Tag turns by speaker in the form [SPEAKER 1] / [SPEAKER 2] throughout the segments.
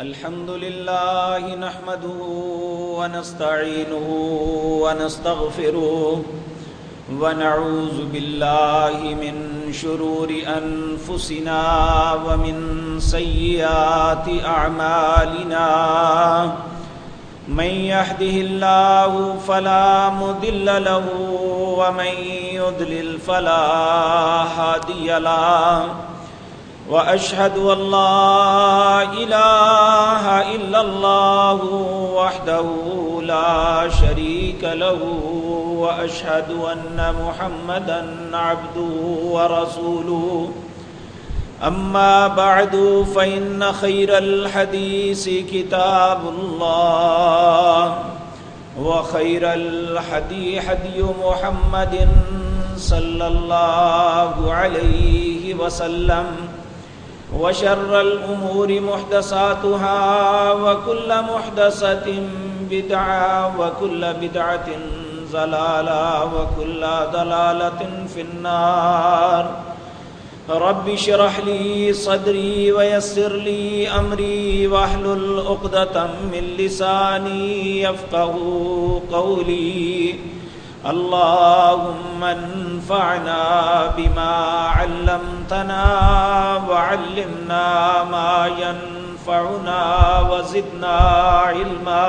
[SPEAKER 1] الحمد لله نحمده ونستعينه ونستغفره ونعوذ بالله من شرور أنفسنا ومن سيئات أعمالنا من يهده الله فلا مضل له ومن يضلل فلا هادي له وأشهد أن لا إله إلا الله وحده لا شريك له وأشهد أن محمدا عبده ورسوله أما بعد فإن خير الحديث كتاب الله وخير الهدي هدي محمد صلى الله عليه وسلم وشر الأمور محدثاتها وكل محدثة بدعة وكل بدعة ضلالة وكل ضلالة في النار رب اشرح لي صدري ويسر لي أمري واحلل عقدة من لساني يفقهوا قولي اللهم انفعنا بما علمتنا وعلمنا ما ينفعنا وزدنا علما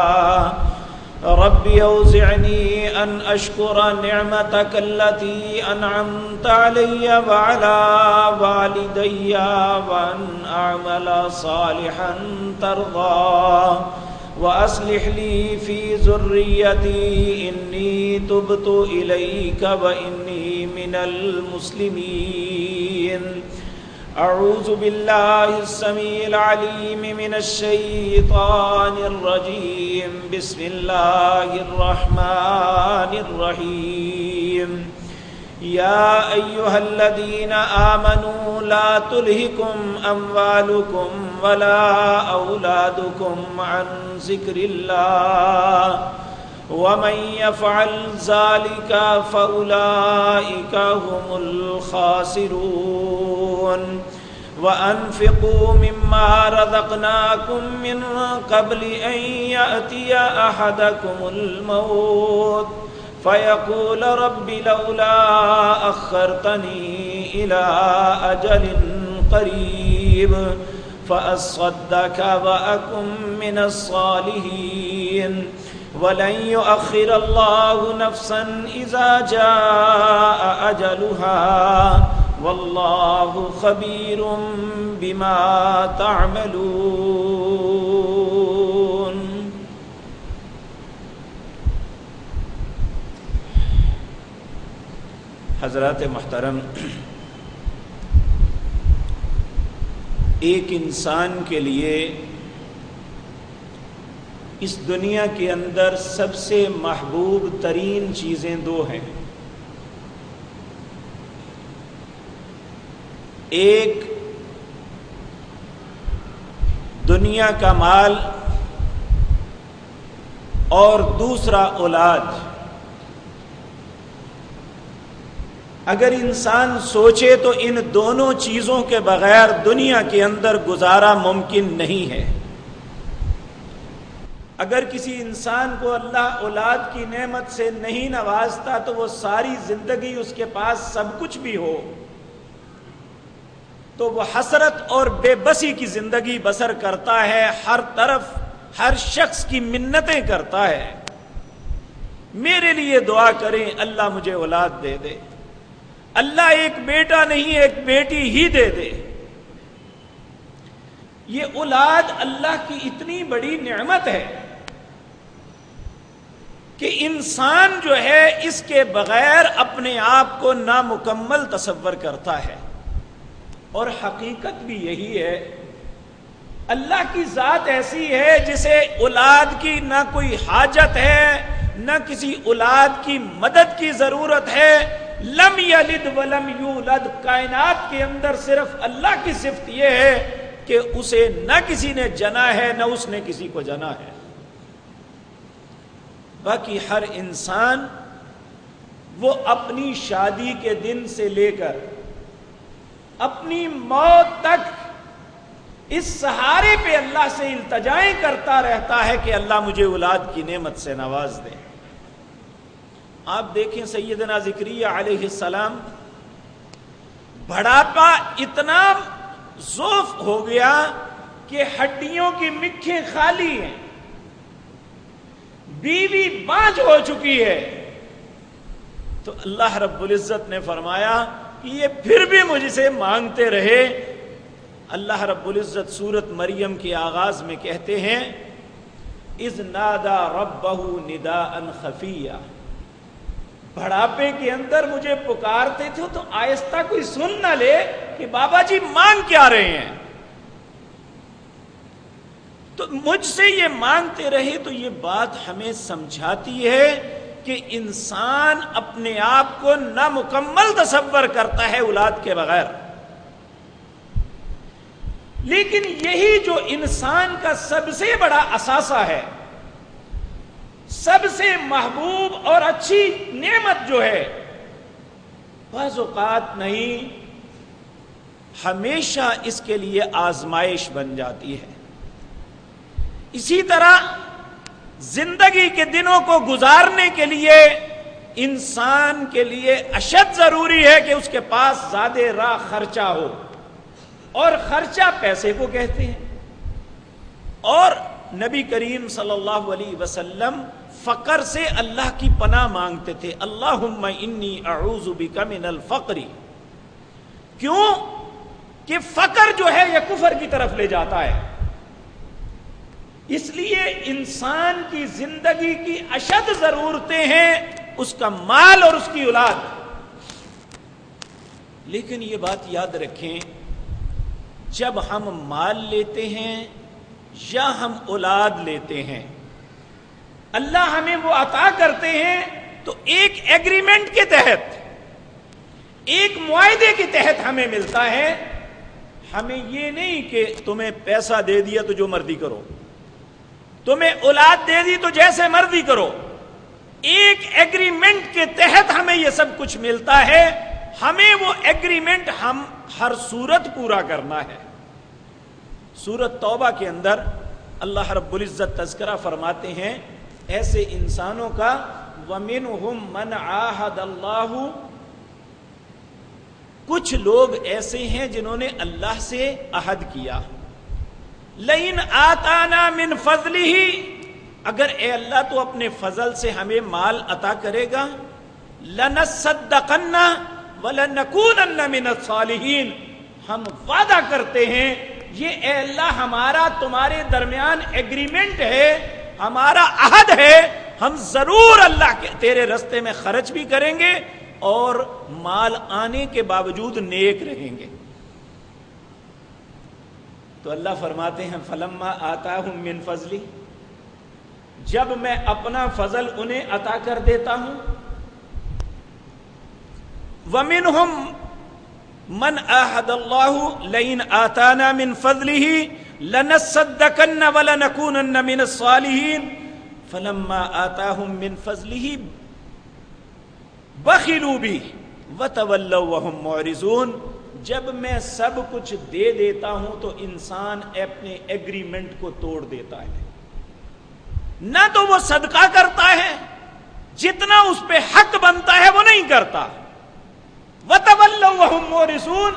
[SPEAKER 1] رب أوزعني أن أشكر نعمتك التي أنعمت علي وعلى والدي وأن أعمل صالحا ترضاه وأصلح لي في ذريتي إني تبت إليك وإني من المسلمين أعوذ بالله السميع العليم من الشيطان الرجيم بسم الله الرحمن الرحيم يا أيها الذين آمنوا لا تلهكم أموالكم ولا أولادكم عن ذكر الله ومن يفعل ذلك فأولئك هم الخاسرون وأنفقوا مما رزقناكم من قبل أن يأتي أحدكم الموت فيقول رب لولا أخرتني إلى أجل قريب فأصدق وأكن من الصالحين ولن يؤخر الله نفسا إذا جاء أجلها والله خبير بما تعملون. حضرات محترم، ایک انسان کے لیے اس دنیا کے اندر سب سے محبوب ترین چیزیں دو ہیں. ایک دنیا کا مال اور دوسرا اولاد. اگر انسان سوچے تو ان دونوں چیزوں کے بغیر دنیا کے اندر گزارا ممکن نہیں ہے. اگر کسی انسان کو اللہ اولاد کی نعمت سے نہیں نوازتا تو وہ ساری زندگی اس کے پاس سب کچھ بھی ہو تو وہ حسرت اور بے بسی کی زندگی بسر کرتا ہے. ہر طرف ہر شخص کی منتیں کرتا ہے، میرے لیے دعا کریں اللہ مجھے اولاد دے دے، اللہ ایک بیٹا نہیں ایک بیٹی ہی دے دے. یہ اولاد اللہ کی اتنی بڑی نعمت ہے کہ انسان جو ہے اس کے بغیر اپنے آپ کو نامکمل تصور کرتا ہے. اور حقیقت بھی یہی ہے، اللہ کی ذات ایسی ہے جسے اولاد کی نہ کوئی حاجت ہے نہ کسی اولاد کی مدد کی ضرورت ہے. لم یلد ولم یولد. کائنات کے اندر صرف اللہ کی صفت یہ ہے کہ اسے نہ کسی نے جنا ہے نہ اس نے کسی کو جنا ہے. باقی ہر انسان وہ اپنی شادی کے دن سے لے کر اپنی موت تک اس سہارے پہ اللہ سے التجائیں کرتا رہتا ہے کہ اللہ مجھے اولاد کی نعمت سے نواز دے۔ آپ دیکھیں سیدنا زکریا علیہ السلام، بڑھاپا اتنا ضعف ہو گیا کہ ہڈیوں کی مکھیں خالی ہیں، بیوی بانجھ ہو چکی ہے، تو اللہ رب العزت نے فرمایا کہ یہ پھر بھی مجھ سے مانگتے رہے۔ اللہ رب العزت سورت مریم کے آغاز میں کہتے ہیں اذ نادا ربہ نداء خفیہ، بڑھاپے کے اندر مجھے پکارتے تھے تو آہستہ کوئی سن نہ لے کہ بابا جی مانگ کیا رہے ہیں، تو مجھ سے یہ مانگتے رہے۔ تو یہ بات ہمیں سمجھاتی ہے کہ انسان اپنے آپ کو نامکمل تصور کرتا ہے اولاد کے بغیر، لیکن یہی جو انسان کا سب سے بڑا اثاثہ ہے، سب سے محبوب اور اچھی نعمت جو ہے، بعض اوقات نہیں، ہمیشہ اس کے لیے آزمائش بن جاتی ہے۔ اسی طرح زندگی کے دنوں کو گزارنے کے لیے انسان کے لیے اشد ضروری ہے کہ اس کے پاس زیادہ راہ خرچہ ہو، اور خرچہ پیسے کو کہتے ہیں۔ اور نبی کریم صلی اللہ علیہ وسلم فقر سے اللہ کی پناہ مانگتے تھے، اللہم انی اعوذ بک من الفقر۔ کیوں؟ کہ فقر جو ہے یہ کفر کی طرف لے جاتا ہے۔ اس لیے انسان کی زندگی کی اشد ضرورتیں ہیں اس کا مال اور اس کی اولاد۔ لیکن یہ بات یاد رکھیں، جب ہم مال لیتے ہیں یا ہم اولاد لیتے ہیں، اللہ ہمیں وہ عطا کرتے ہیں تو ایک ایگریمنٹ کے تحت، ایک معاہدے کے تحت ہمیں ملتا ہے۔ ہمیں یہ نہیں کہ تمہیں پیسہ دے دیا تو جو مرضی کرو، تمہیں اولاد دے دی تو جیسے مرضی کرو، ایک ایگریمنٹ کے تحت ہمیں یہ سب کچھ ملتا ہے۔ ہمیں وہ ایگریمنٹ ہم ہر صورت پورا کرنا ہے۔ سورت توبہ کے اندر اللہ رب العزت تذکرہ فرماتے ہیں ایسے انسانوں کا، وَمِنْهُمْ مَنْ عَاهَدَ اللَّهُ، کچھ لوگ ایسے ہیں جنہوں نے اللہ سے عہد کیا، لَإِنْ آتَانَا مِنْ فَضْلِهِ، اگر اے اللہ تو اپنے فضل سے ہمیں مال عطا کرے گا، لَنَصَّدَّقَنَّ وَلَنَكُونَنَّ مِنَ الصَّالِحِينَ، ہم وعدہ کرتے ہیں یہ اے اللہ ہمارا تمہارے درمیان ایگریمنٹ ہے، ہمارا عہد ہے، ہم ضرور اللہ کے تیرے رستے میں خرچ بھی کریں گے اور مال آنے کے باوجود نیک رہیں گے۔ تو اللہ فرماتے ہیں فلما آتاہم من فضلی، جب میں اپنا فضل انہیں عطا کر دیتا ہوں، وَمِنْهُمْ من عاہد اللہ لئن آتانا من فضلہ لنصدقن ولنکونن من الصالحین فلما آتاہم من فضلہ بخلوا بہ وتولوا وہم معرضون، جب میں سب کچھ دے دیتا ہوں تو انسان اپنے ایگریمنٹ کو توڑ دیتا ہے، نہ تو وہ صدقہ کرتا ہے، جتنا اس پہ حق بنتا ہے وہ نہیں کرتا، وَتَوَلَّوْا وَهُمْ مُعْرِضُونَ۔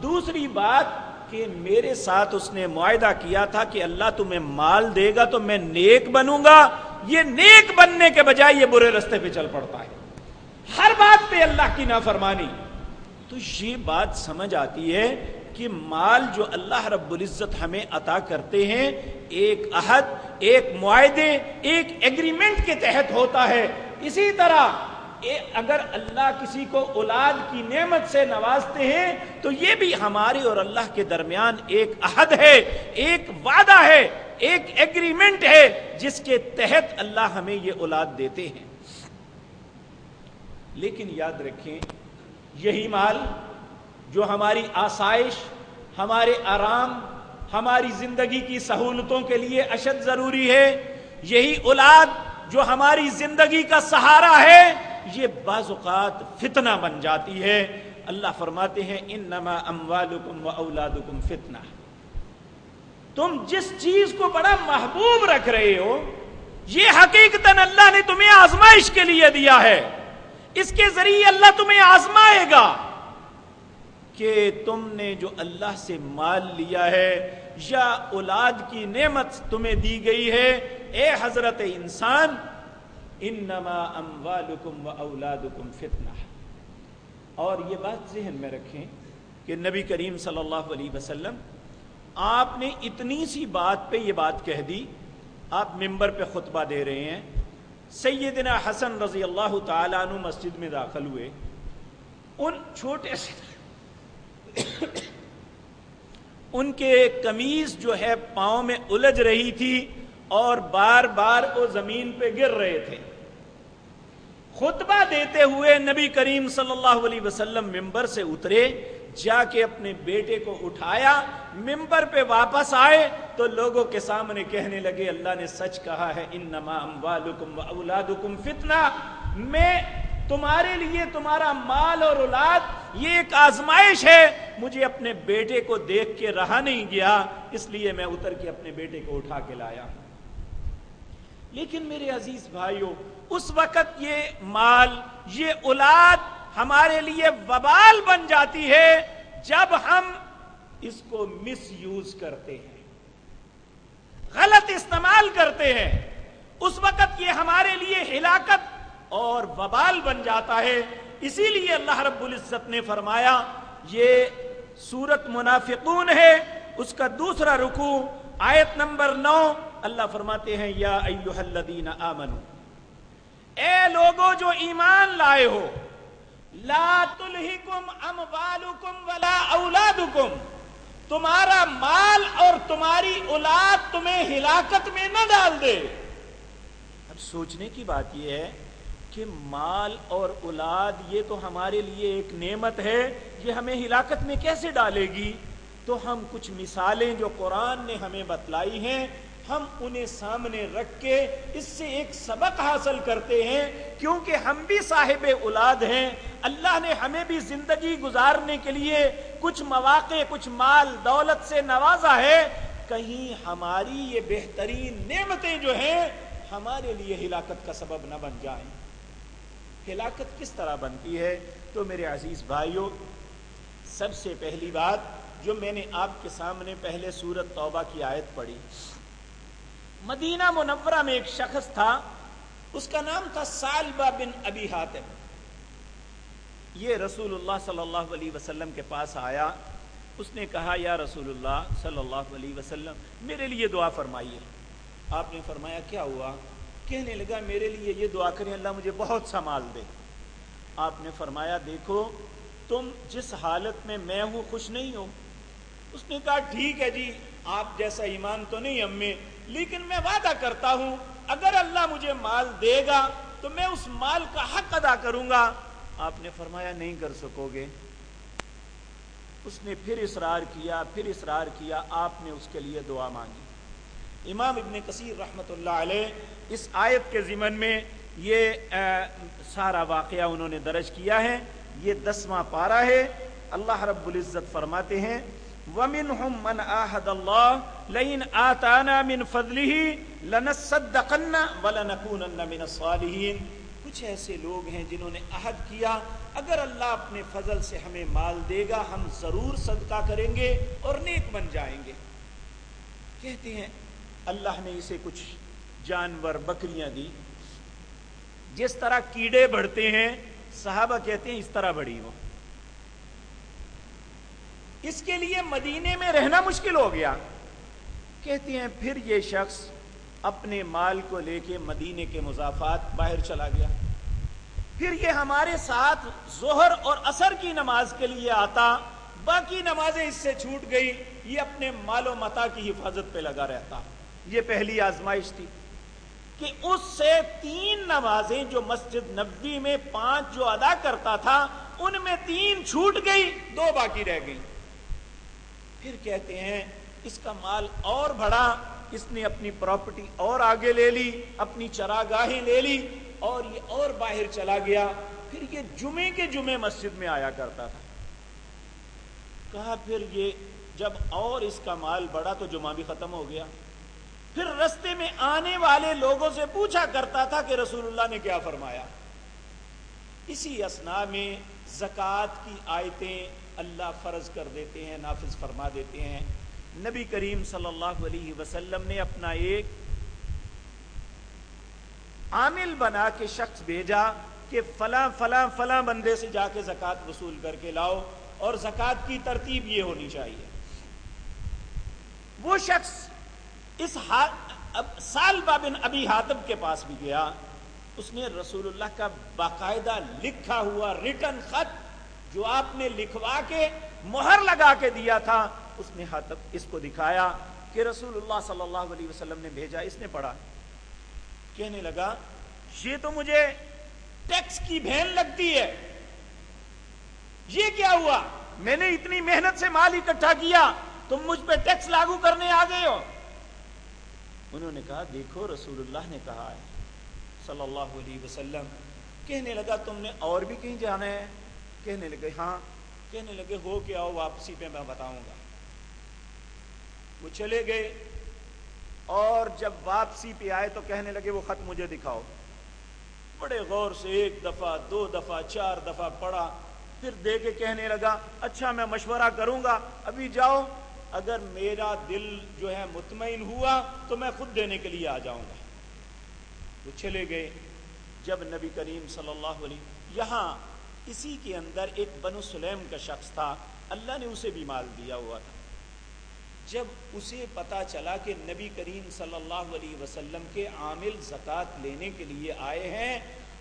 [SPEAKER 1] دوسری بات کہ میرے ساتھ اس نے معاہدہ کیا تھا کہ اللہ تمہیں مال دے گا تو میں نیک بنوں گا، یہ نیک بننے کے بجائے یہ برے راستے پہ چل پڑتا ہے، ہر بات پہ اللہ کی نافرمانی۔ تو یہ بات سمجھ آتی ہے کہ مال جو اللہ رب العزت ہمیں عطا کرتے ہیں ایک عہد، ایک معاہدے، ایک ایگریمنٹ کے تحت ہوتا ہے۔ اسی طرح اگر اللہ کسی کو اولاد کی نعمت سے نوازتے ہیں تو یہ بھی ہمارے اور اللہ کے درمیان ایک عہد ہے، ایک وعدہ ہے، ایک ایگریمنٹ ہے جس کے تحت اللہ ہمیں یہ اولاد دیتے ہیں۔ لیکن یاد رکھیں یہی مال جو ہماری آسائش، ہمارے آرام، ہماری زندگی کی سہولتوں کے لیے اشد ضروری ہے، یہی اولاد جو ہماری زندگی کا سہارا ہے، یہ بعض اوقات فتنہ بن جاتی ہے۔ اللہ فرماتے ہیں انما اموالکم و اولادکم فتنہ، تم جس چیز کو بڑا محبوب رکھ رہے ہو، یہ حقیقتاً اللہ نے تمہیں آزمائش کے لیے دیا ہے. اس کے ذریعے اللہ تمہیں آزمائے گا کہ تم نے جو اللہ سے مال لیا ہے یا اولاد کی نعمت تمہیں دی گئی ہے. اے حضرت انسان، انما اموالکم و اولادکم فتنہ. اور یہ بات ذہن میں رکھیں کہ نبی کریم صلی اللہ علیہ وسلم آپ نے اتنی سی بات پہ یہ بات کہہ دی. آپ ممبر پہ خطبہ دے رہے ہیں، سیدنا حسن رضی اللہ تعالیٰ عنہ مسجد میں داخل ہوئے. ان چھوٹے سے ان کے قمیض جو ہے پاؤں میں الجھ رہی تھی اور بار بار وہ زمین پہ گر رہے تھے. خطبہ دیتے ہوئے نبی کریم صلی اللہ علیہ وسلم ممبر سے اترے، جا کے اپنے بیٹے کو اٹھایا، ممبر پہ واپس آئے تو لوگوں کے سامنے کہنے لگے اللہ نے سچ کہا ہے، انما اموالکم و اولادکم فتنہ. میں تمہارے لیے تمہارا مال اور اولاد یہ ایک آزمائش ہے. مجھے اپنے بیٹے کو دیکھ کے رہا نہیں گیا، اس لیے میں اتر کے اپنے بیٹے کو اٹھا کے لایا. لیکن میرے عزیز بھائیوں، اس وقت یہ مال، یہ اولاد ہمارے لیے وبال بن جاتی ہے جب ہم اس کو مس یوز کرتے ہیں، غلط استعمال کرتے ہیں. اس وقت یہ ہمارے لیے ہلاکت اور وبال بن جاتا ہے. اسی لیے اللہ رب العزت نے فرمایا، یہ سورت منافقون ہے، اس کا دوسرا رکوع آیت نمبر 9. اللہ فرماتے ہیں یا ایھا الذین آمنوا، اے لوگوں جو ایمان لائے ہو، لا تلہکم اموالکم ولا اولادکم، تمہارا مال اور تمہاری اولاد تمہیں ہلاکت میں نہ ڈال دے. اب سوچنے کی بات یہ ہے کہ مال اور اولاد یہ تو ہمارے لیے ایک نعمت ہے، یہ ہمیں ہلاکت میں کیسے ڈالے گی؟ تو ہم کچھ مثالیں جو قرآن نے ہمیں بتلائی ہیں، ہم انہیں سامنے رکھ کے اس سے ایک سبق حاصل کرتے ہیں، کیونکہ ہم بھی صاحب اولاد ہیں. اللہ نے ہمیں بھی زندگی گزارنے کے لیے کچھ مواقع، کچھ مال دولت سے نوازا ہے. کہیں ہماری یہ بہترین نعمتیں جو ہیں ہمارے لیے ہلاکت کا سبب نہ بن جائیں. ہلاکت کس طرح بنتی ہے؟ تو میرے عزیز بھائیوں، سب سے پہلی بات جو میں نے آپ کے سامنے پہلے سورت توبہ کی آیت پڑھی، مدینہ منورہ میں ایک شخص تھا، اس کا نام تھا ثعلبہ بن ابی حاتم. یہ رسول اللہ صلی اللہ علیہ وسلم کے پاس آیا. اس نے کہا یا رسول اللہ صلی اللہ علیہ وسلم میرے لیے دعا فرمائیے. آپ نے فرمایا کیا ہوا؟ کہنے لگا میرے لیے یہ دعا کریں اللہ مجھے بہت سا مال دے. آپ نے فرمایا دیکھو تم جس حالت میں ہوں خوش نہیں ہو. اس نے کہا ٹھیک ہے جی، آپ جیسا ایمان تو نہیں ہم میں، لیکن میں وعدہ کرتا ہوں اگر اللہ مجھے مال دے گا تو میں اس مال کا حق ادا کروں گا. آپ نے فرمایا نہیں کر سکو گے. اس نے پھر اصرار کیا. آپ نے اس کے لیے دعا مانگی. امام ابن کثیر رحمت اللہ علیہ اس آیت کے ضمن میں یہ سارا واقعہ انہوں نے درج کیا ہے. یہ 10واں پارہ ہے. اللہ رب العزت فرماتے ہیں وَمِنْهُمْ مَنْ آحَدَ اللَّهُ لَئِنْ آتَانَا مِنْ فَضْلِهِ لَنَصَّدَّقَنَّ وَلَنَكُونَنَّ مِنَ الصَّالِحِينَ. کچھ ایسے لوگ ہیں جنہوں نے عہد کیا اگر اللہ اپنے فضل سے ہمیں مال دے گا ہم ضرور صدقہ کریں گے اور نیک بن جائیں گے. کہتے ہیں اللہ نے اسے کچھ جانور بکریاں دی، جس طرح کیڑے بڑھتے ہیں صحابہ کہتے ہیں اس طرح بڑھی وہ. اس کے لیے مدینے میں رہنا مشکل ہو گیا. کہتے ہیں پھر یہ شخص اپنے مال کو لے کے مدینے کے مضافات باہر چلا گیا. پھر یہ ہمارے ساتھ ظہر اور عصر کی نماز کے لیے آتا، باقی نمازیں اس سے چھوٹ گئی، یہ اپنے مال و متاع کی حفاظت پہ لگا رہتا. یہ پہلی آزمائش تھی کہ اس سے 3 نمازیں جو مسجد نبوی میں 5 جو ادا کرتا تھا ان میں 3 چھوٹ گئی، 2 باقی رہ گئی. پھر کہتے ہیں اس کا مال اور بڑھا، اس نے اپنی پراپرٹی اور آگے لے لی، اپنی چراگاہیں لے لی اور یہ اور باہر چلا گیا. پھر یہ جمعے کے جمعے مسجد میں آیا کرتا تھا. کہا پھر یہ جب اور اس کا مال بڑھا تو جمعہ بھی ختم ہو گیا. پھر رستے میں آنے والے لوگوں سے پوچھا کرتا تھا کہ رسول اللہ نے کیا فرمایا. اسی اثناء میں زکوٰۃ کی آیتیں اللہ فرض کر دیتے ہیں، نافذ فرما دیتے ہیں. نبی کریم صلی اللہ علیہ وسلم نے اپنا ایک عامل بنا کے شخص بھیجا کہ فلاں فلاں فلاں بندے سے جا کے زکوٰۃ وصول کر کے لاؤ، اور زکوٰۃ کی ترتیب یہ ہونی چاہیے. وہ شخص اس سالبہ بن ابی حاتب کے پاس بھی گیا. اس نے رسول اللہ کا باقاعدہ لکھا ہوا ریٹن خط جو آپ نے لکھوا کے مہر لگا کے دیا تھا، اس نے حاتب اس کو دکھایا کہ رسول اللہ صلی اللہ علیہ وسلم نے بھیجا. اس نے پڑھا، کہنے لگا یہ تو مجھے ٹیکس کی بھین لگتی ہے. یہ کیا ہوا؟ میں نے اتنی محنت سے مال اکٹھا کیا، تم مجھ پہ ٹیکس لاگو کرنے آ گئے ہو. انہوں نے کہا دیکھو رسول اللہ نے کہا ہے صلی اللہ علیہ وسلم. کہنے لگا تم نے اور بھی کہیں جانا ہے؟ کہنے لگے ہاں. کہنے لگے ہو کے آؤ، واپسی پہ میں بتاؤں گا. وہ چلے گئے اور جب واپسی پہ آئے تو کہنے لگے وہ خط مجھے دکھاؤ. بڑے غور سے ایک دفعہ، دو دفعہ، چار دفعہ پڑھا، پھر دے کے کہنے لگا اچھا میں مشورہ کروں گا، ابھی جاؤ، اگر میرا دل جو ہے مطمئن ہوا تو میں خود دینے کے لیے آ جاؤں گا. وہ چلے گئے. جب نبی کریم صلی اللہ علیہ، یہاں اسی کے اندر ایک بنو سلیم کا شخص تھا، اللہ نے اسے بھی مال دیا ہوا تھا. جب اسے پتا چلا کہ نبی کریم صلی اللہ علیہ وسلم کے عامل زکوٰۃ لینے کے لیے آئے ہیں،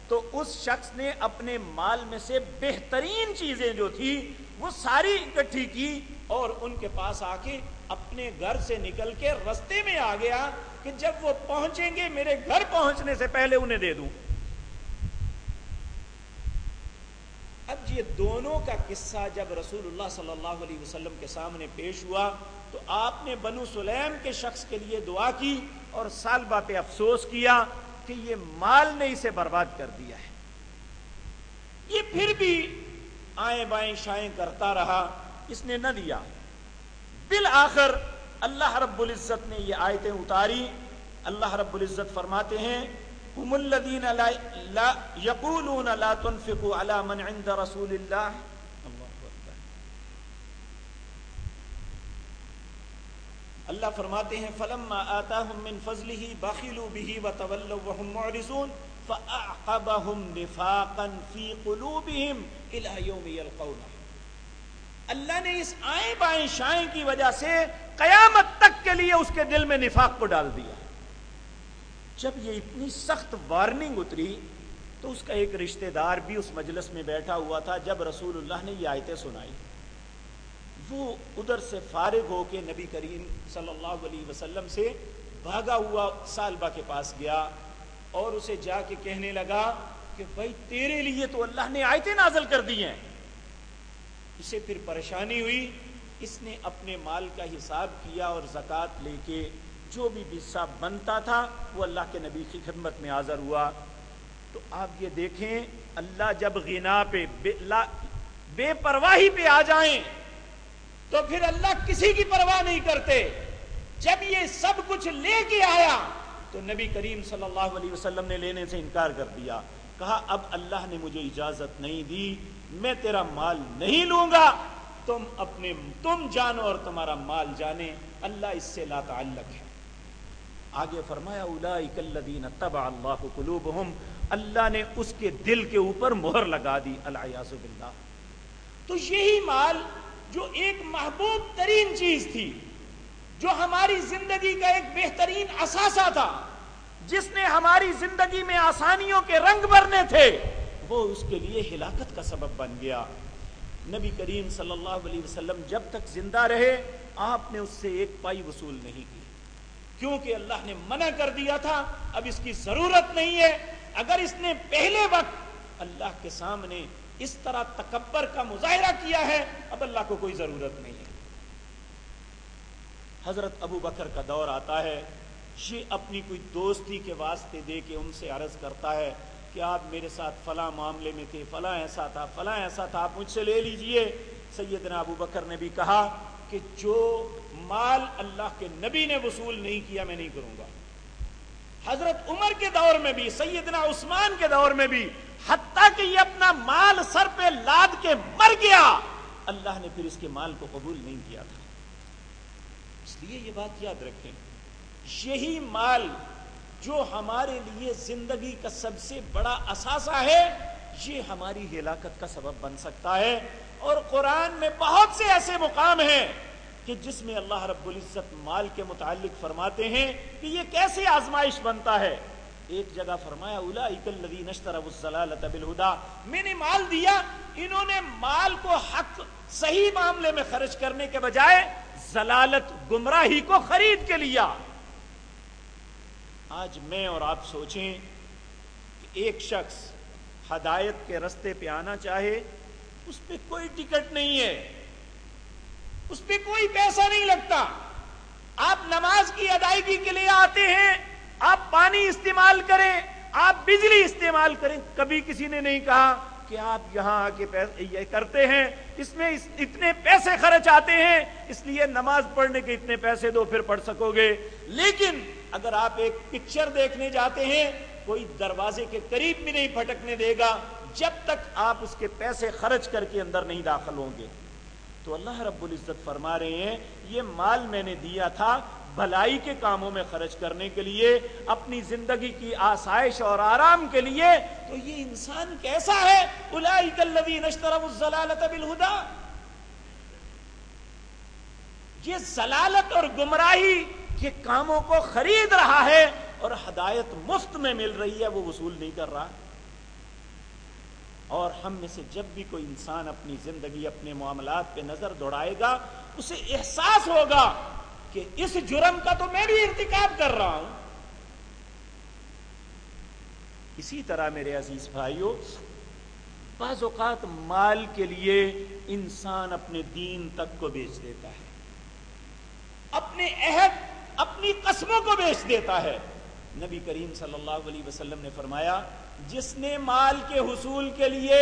[SPEAKER 1] تو اس شخص نے اپنے مال میں سے بہترین چیزیں جو تھی وہ ساری اکٹھی کی اور ان کے پاس آ کے اپنے گھر سے نکل کے رستے میں آ گیا کہ جب وہ پہنچیں گے میرے گھر پہنچنے سے پہلے انہیں دے دوں. اب یہ دونوں کا قصہ جب رسول اللہ صلی اللہ علیہ وسلم کے سامنے پیش ہوا تو آپ نے بنو سلیم کے شخص کے لیے دعا کی اور سالبہ پہ افسوس کیا کہ یہ مال نے اسے برباد کر دیا ہے. یہ پھر بھی آئیں بائیں شائیں کرتا رہا، اس نے نہ دیا. بالآخر اللہ رب العزت نے یہ آیتیں اتاری. اللہ رب العزت فرماتے ہیں هم الذين لا يقولون لا تنفقوا على من عند رسول الله. اللہ فرماتے ہیں فلما آتاهم من فضله بخلوا به وتولوا وهم معرضون فأعقبهم نفاقا في قلوبهم إلى يوم يلقونه. اللہ نے اس آئیں بائیں شائیں کی وجہ سے قیامت تک کے لیے اس کے دل میں نفاق کو ڈال دیا. جب یہ اتنی سخت وارننگ اتری تو اس کا ایک رشتہ دار بھی اس مجلس میں بیٹھا ہوا تھا. جب رسول اللہ نے یہ آیتیں سنائی وہ ادھر سے فارغ ہو کے نبی کریم صلی اللہ علیہ وسلم سے بھاگا ہوا سالبہ کے پاس گیا اور اسے جا کے کہنے لگا کہ بھائی تیرے لیے تو اللہ نے آیتیں نازل کر دی ہیں. اسے پھر پریشانی ہوئی. اس نے اپنے مال کا حساب کیا اور زکوٰۃ لے کے جو بھی حصہ بنتا تھا وہ اللہ کے نبی کی خدمت میں حاضر ہوا. تو آپ یہ دیکھیں اللہ جب غنا پہ بے پرواہی پہ آ جائیں تو پھر اللہ کسی کی پرواہ نہیں کرتے. جب یہ سب کچھ لے کے آیا تو نبی کریم صلی اللہ علیہ وسلم نے لینے سے انکار کر دیا. کہا اب اللہ نے مجھے اجازت نہیں دی، میں تیرا مال نہیں لوں گا. تم جانو اور تمہارا مال جانے، اللہ اس سے لا تعلق ہے. آگے فرمایا اولئک الذین طبع اللہ قلوبہم، اللہ نے اس کے دل کے اوپر مہر لگا دی. العیاذ باللہ. تو یہی مال جو ایک محبوب ترین چیز تھی، جو ہماری زندگی کا ایک بہترین اثاثہ تھا، جس نے ہماری زندگی میں آسانیوں کے رنگ بھرنے تھے، وہ اس کے لیے ہلاکت کا سبب بن گیا. نبی کریم صلی اللہ علیہ وسلم جب تک زندہ رہے آپ نے اس سے ایک پائی وصول نہیں کی، کیونکہ اللہ نے منع کر دیا تھا اب اس کی ضرورت نہیں ہے. اگر اس نے پہلے وقت اللہ کے سامنے اس طرح تکبر کا مظاہرہ کیا ہے اب اللہ کو کوئی ضرورت نہیں ہے. حضرت ابو بکر کا دور آتا ہے، یہ اپنی کوئی دوستی کے واسطے دے کے ان سے عرض کرتا ہے کہ آپ میرے ساتھ فلاں معاملے میں تھے، فلاں ایسا تھا، فلاں ایسا تھا، آپ مجھ سے لے لیجئے. سیدنا ابو بکر نے بھی کہا کہ جو مال اللہ کے نبی نے وصول نہیں کیا میں نہیں کروں گا. حضرت عمر کے دور میں بھی، سیدنا عثمان کے دور میں بھی، حتیٰ کہ یہ اپنا مال سر پہ لاد کے مر گیا، اللہ نے پھر اس کے مال کو قبول نہیں کیا تھا. اس لیے یہ بات یاد رکھیں، یہی مال جو ہمارے لیے زندگی کا سب سے بڑا اثاثہ ہے، یہ ہماری ہلاکت کا سبب بن سکتا ہے. اور قرآن میں بہت سے ایسے مقام ہیں کہ جس میں اللہ رب العزت مال کے متعلق فرماتے ہیں کہ یہ کیسے آزمائش بنتا ہے. ایک جگہ فرمایا اولئک الذین اشتروا الضلالۃ بالہدی، میں نے مال دیا، انہوں نے مال کو حق صحیح معاملے میں خرچ کرنے کے بجائے ضلالت گمراہی کو خرید کے لیا. آج میں اور آپ سوچیں کہ ایک شخص ہدایت کے رستے پہ آنا چاہے، اس پہ کوئی ٹکٹ نہیں ہے، اس پہ کوئی پیسہ نہیں لگتا. آپ نماز کی ادائیگی کے لیے آتے ہیں، آپ پانی استعمال کریں، آپ بجلی استعمال کریں، کبھی کسی نے نہیں کہا کہ آپ یہاں آ کے یہ کرتے ہیں، اس میں اتنے پیسے خرچ آتے ہیں، اس لیے نماز پڑھنے کے اتنے پیسے دو پھر پڑھ سکو گے. لیکن اگر آپ ایک پکچر دیکھنے جاتے ہیں، کوئی دروازے کے قریب بھی نہیں پھٹکنے دے گا جب تک آپ اس کے پیسے خرچ کر کے اندر نہیں داخل ہوں گے. تو اللہ رب العزت فرما رہے ہیں یہ مال میں نے دیا تھا بھلائی کے کاموں میں خرچ کرنے کے لیے، اپنی زندگی کی آسائش اور آرام کے لیے. تو یہ انسان کیسا ہے؟ اولئک الذین اشتروا الضلالۃ بالہدی، یہ ضلالت اور گمراہی کے کاموں کو خرید رہا ہے اور ہدایت مفت میں مل رہی ہے وہ وصول نہیں کر رہا. اور ہم میں سے جب بھی کوئی انسان اپنی زندگی، اپنے معاملات پہ نظر دوڑائے گا، اسے احساس ہوگا کہ اس جرم کا تو میں بھی ارتکاب کر رہا ہوں. اسی طرح میرے عزیز بھائیوں، بعض اوقات مال کے لیے انسان اپنے دین تک کو بیچ دیتا ہے، اپنے عہد، اپنی قسموں کو بیچ دیتا ہے. نبی کریم صلی اللہ علیہ وسلم نے فرمایا جس نے مال کے حصول کے لیے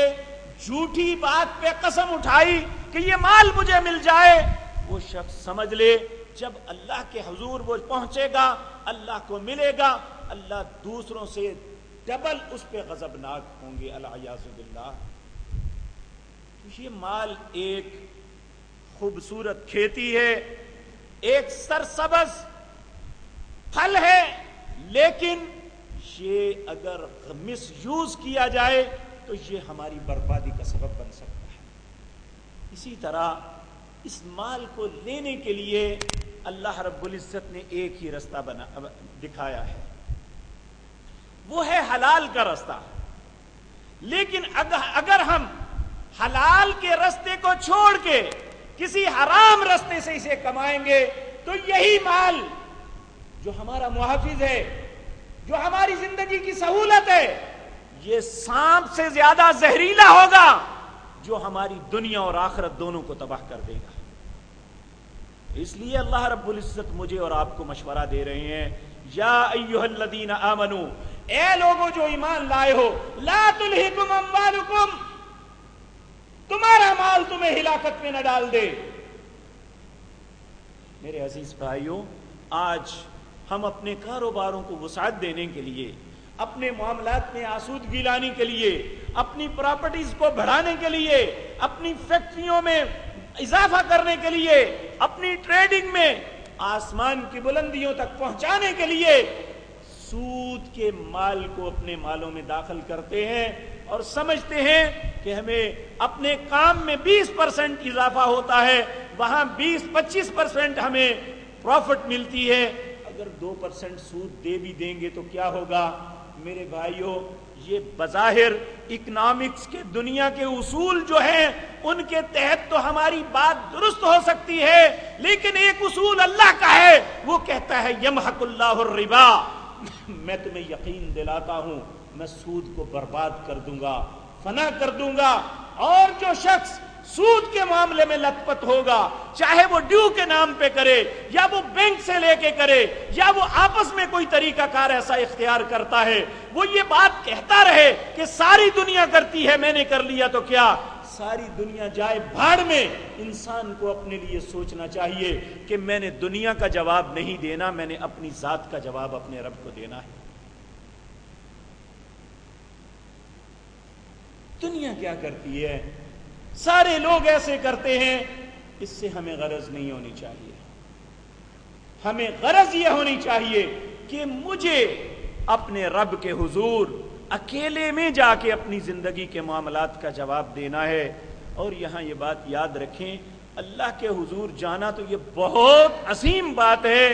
[SPEAKER 1] جھوٹی بات پہ قسم اٹھائی کہ یہ مال مجھے مل جائے، وہ شخص سمجھ لے جب اللہ کے حضور وہ پہنچے گا، اللہ کو ملے گا، اللہ دوسروں سے ڈبل اس پہ غضبناک ہوں گے، العیاذ باللہ. یہ مال ایک خوبصورت کھیتی ہے، ایک سرسبز پھل ہے، لیکن یہ اگر مس یوز کیا جائے تو یہ ہماری بربادی کا سبب بن سکتا ہے. اسی طرح اس مال کو لینے کے لیے اللہ رب العزت نے ایک ہی رستہ دکھایا ہے، وہ ہے حلال کا رستہ. لیکن اگر ہم حلال کے رستے کو چھوڑ کے کسی حرام رستے سے اسے کمائیں گے تو یہی مال جو ہمارا محافظ ہے، جو ہماری زندگی کی سہولت ہے، یہ سانپ سے زیادہ زہریلا ہوگا جو ہماری دنیا اور آخرت دونوں کو تباہ کر دے گا. اس لیے اللہ رب العزت مجھے اور آپ کو مشورہ دے رہے ہیں، یا ایھا الذین آمنو، اے لوگوں جو ایمان لائے ہو، لا تلہکم اموالکم، تمہارا مال تمہیں ہلاکت میں نہ ڈال دے. میرے عزیز بھائیوں، آج ہم اپنے کاروباروں کو وسعت دینے کے لیے، اپنے معاملات میں آسودگی لانے کے لیے، اپنی پراپرٹیز کو بڑھانے کے لیے، اپنی فیکٹریوں میں اضافہ کرنے کے لیے، اپنی ٹریڈنگ میں آسمان کی بلندیوں تک پہنچانے کے لیے سود کے مال کو اپنے مالوں میں داخل کرتے ہیں اور سمجھتے ہیں کہ ہمیں اپنے کام میں 20% اضافہ ہوتا ہے، وہاں 20-25% ہمیں پروفٹ ملتی ہے. اگر 2% سود دے بھی دیں گے تو کیا ہوگا؟ میرے بھائیوں، یہ بظاہر اکنامکس کے دنیا کے اصول جو ہیں ان کے تحت تو ہماری بات درست ہو سکتی ہے، لیکن ایک اصول اللہ کا ہے، وہ کہتا ہے یمحق اللہ الربا. میں تمہیں یقین دلاتا ہوں میں سود کو برباد کر دوں گا، فنا کر دوں گا. اور جو شخص سود کے معاملے میں لت پت ہوگا، چاہے وہ ڈیو کے نام پہ کرے یا وہ بینک سے لے کے کرے یا وہ آپس میں کوئی طریقہ کار ایسا اختیار کرتا ہے، وہ یہ بات کہتا رہے کہ ساری دنیا کرتی ہے میں نے کر لیا تو کیا، ساری دنیا جائے بھاڑ میں، انسان کو اپنے لیے سوچنا چاہیے کہ میں نے دنیا کا جواب نہیں دینا، میں نے اپنی ذات کا جواب اپنے رب کو دینا ہے۔ دنیا کیا کرتی ہے؟ سارے لوگ ایسے کرتے ہیں، اس سے ہمیں غرض نہیں ہونی چاہیے۔ ہمیں غرض یہ ہونی چاہیے کہ مجھے اپنے رب کے حضور اکیلے میں جا کے اپنی زندگی کے معاملات کا جواب دینا ہے۔ اور یہاں یہ بات یاد رکھیں، اللہ کے حضور جانا تو یہ بہت عظیم بات ہے۔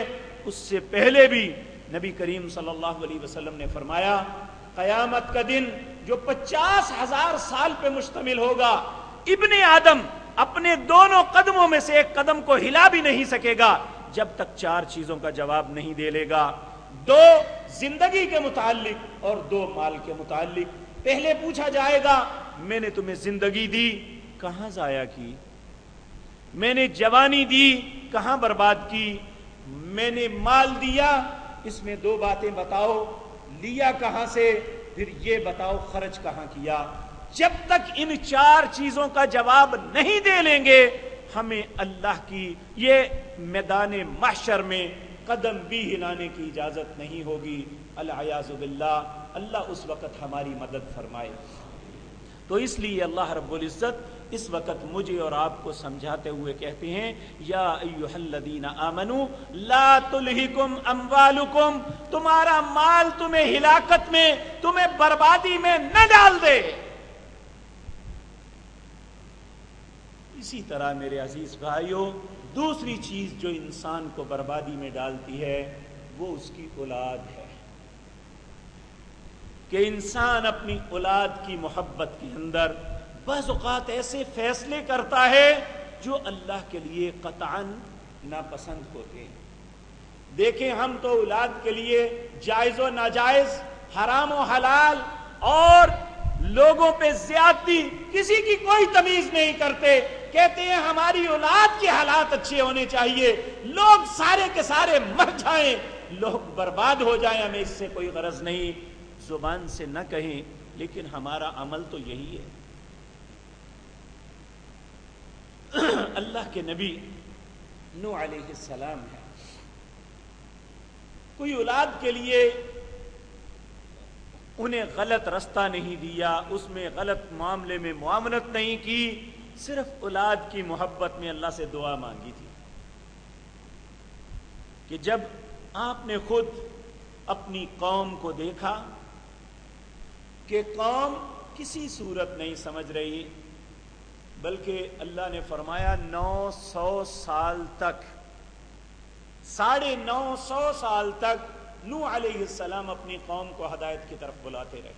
[SPEAKER 1] اس سے پہلے بھی نبی کریم صلی اللہ علیہ وسلم نے فرمایا، قیامت کا دن جو 50,000 سال پہ مشتمل ہوگا، ابن آدم اپنے دونوں قدموں میں سے ایک قدم کو ہلا بھی نہیں سکے گا جب تک 4 چیزوں کا جواب نہیں دے لے گا، 2 زندگی کے متعلق اور 2 مال کے متعلق۔ پہلے پوچھا جائے گا، میں نے تمہیں زندگی دی، کہاں ضائع کی؟ میں نے جوانی دی، کہاں برباد کی؟ میں نے مال دیا، اس میں 2 باتیں بتاؤ، لیا کہاں سے، پھر یہ بتاؤ خرچ کہاں کیا؟ جب تک ان 4 چیزوں کا جواب نہیں دے لیں گے، ہمیں اللہ کی یہ میدان محشر میں قدم بھی ہلانے کی اجازت نہیں ہوگی۔ العیاذ باللہ، اللہ اس وقت ہماری مدد فرمائے۔ تو اس لیے اللہ رب العزت اس وقت مجھے اور آپ کو سمجھاتے ہوئے کہتے ہیں، یا ایھا الذین آمنوا لا تلہکم اموالکم، تمہارا مال تمہیں ہلاکت میں، تمہیں بربادی میں نہ ڈال دے۔ اسی طرح میرے عزیز بھائیوں، دوسری چیز جو انسان کو بربادی میں ڈالتی ہے وہ اس کی اولاد ہے، کہ انسان اپنی اولاد کی محبت کے اندر بعض اوقات ایسے فیصلے کرتا ہے جو اللہ کے لیے قطعاً ناپسند ہوتے ہیں۔ دیکھیں، ہم تو اولاد کے لیے جائز و ناجائز، حرام و حلال اور لوگوں پہ زیادتی، کسی کی کوئی تمیز نہیں کرتے۔ کہتے ہیں ہماری اولاد کے حالات اچھے ہونے چاہیے، لوگ سارے کے سارے مر جائیں، لوگ برباد ہو جائیں، ہمیں اس سے کوئی غرض نہیں۔ زبان سے نہ کہیں، لیکن ہمارا عمل تو یہی ہے۔ اللہ کے نبی نوح علیہ السلام ہے، کوئی اولاد کے لیے انہیں غلط رستہ نہیں دیا، اس میں غلط معاملے میں معاملت نہیں کی، صرف اولاد کی محبت میں اللہ سے دعا مانگی تھی کہ جب آپ نے خود اپنی قوم کو دیکھا کہ قوم کسی صورت نہیں سمجھ رہی، بلکہ اللہ نے فرمایا 900 سال تک، 950 سال تک نوح علیہ السلام اپنی قوم کو ہدایت کی طرف بلاتے رہے۔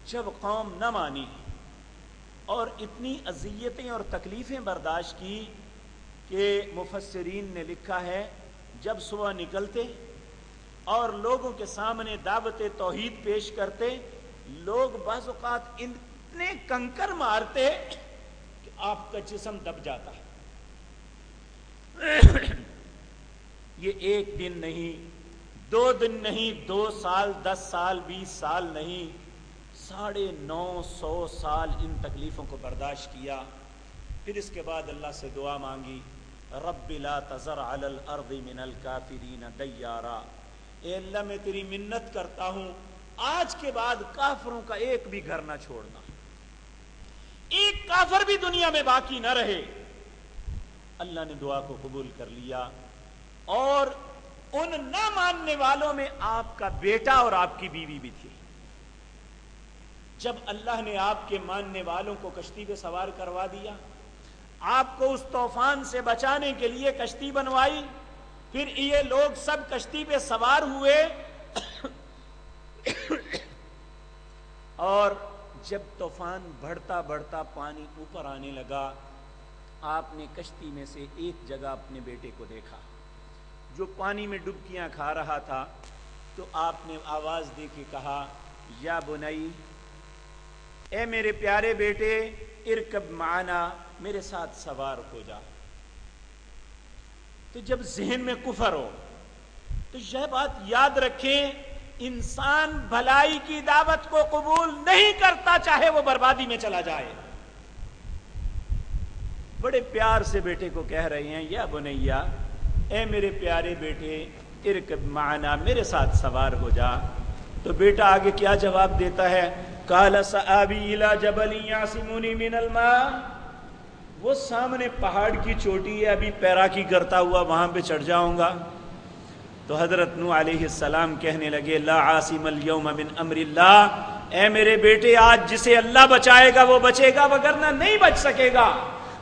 [SPEAKER 1] جب قوم نہ مانی اور اتنی اذیتیں اور تکلیفیں برداشت کی کہ مفسرین نے لکھا ہے جب صبح نکلتے اور لوگوں کے سامنے دعوت توحید پیش کرتے، لوگ بعض اوقات اتنے کنکر مارتے کہ آپ کا جسم دب جاتا ہے۔ یہ 1 دن نہیں، 2 دن نہیں، 2 سال، 10 سال، 20 سال نہیں، 950 سال ان تکلیفوں کو برداشت کیا۔ پھر اس کے بعد اللہ سے دعا مانگی، رب لا تذر علی الارض من الکافرین دیارا، اے اللہ میں تیری منت کرتا ہوں آج کے بعد کافروں کا ایک بھی گھر نہ چھوڑنا، ایک کافر بھی دنیا میں باقی نہ رہے۔ اللہ نے دعا کو قبول کر لیا، اور ان نہ ماننے والوں میں آپ کا بیٹا اور آپ کی بیوی بھی تھی۔ جب اللہ نے آپ کے ماننے والوں کو کشتی پہ سوار کروا دیا، آپ کو اس طوفان سے بچانے کے لیے کشتی بنوائی، پھر یہ لوگ سب کشتی پہ سوار ہوئے، اور جب طوفان بڑھتا بڑھتا پانی اوپر آنے لگا، آپ نے کشتی میں سے ایک جگہ اپنے بیٹے کو دیکھا جو پانی میں ڈبکیاں کھا رہا تھا، تو آپ نے آواز دے کے کہا، یا بنی، اے میرے پیارے بیٹے، ارکب معنا، میرے ساتھ سوار ہو جا۔ تو جب ذہن میں کفر ہو تو یہ بات یاد رکھیں، انسان بھلائی کی دعوت کو قبول نہیں کرتا چاہے وہ بربادی میں چلا جائے۔ بڑے پیار سے بیٹے کو کہہ رہے ہیں یا بنیا، اے میرے پیارے بیٹے، ارکب معنا، میرے ساتھ سوار ہو جا۔ تو بیٹا آگے کیا جواب دیتا ہے؟ قال سآوی الی جبل یعصمنی من الماء، وہ سامنے پہاڑ کی چوٹی ہے، ابھی پیراکی کرتا ہوا وہاں پہ چڑھ جاؤں گا۔ تو حضرت نوح علیہ السلام کہنے لگے لا عاصم اليوم من امر اللہ، اے میرے بیٹے آج جسے اللہ بچائے گا وہ بچے گا، وگرنہ نہیں بچ سکے گا۔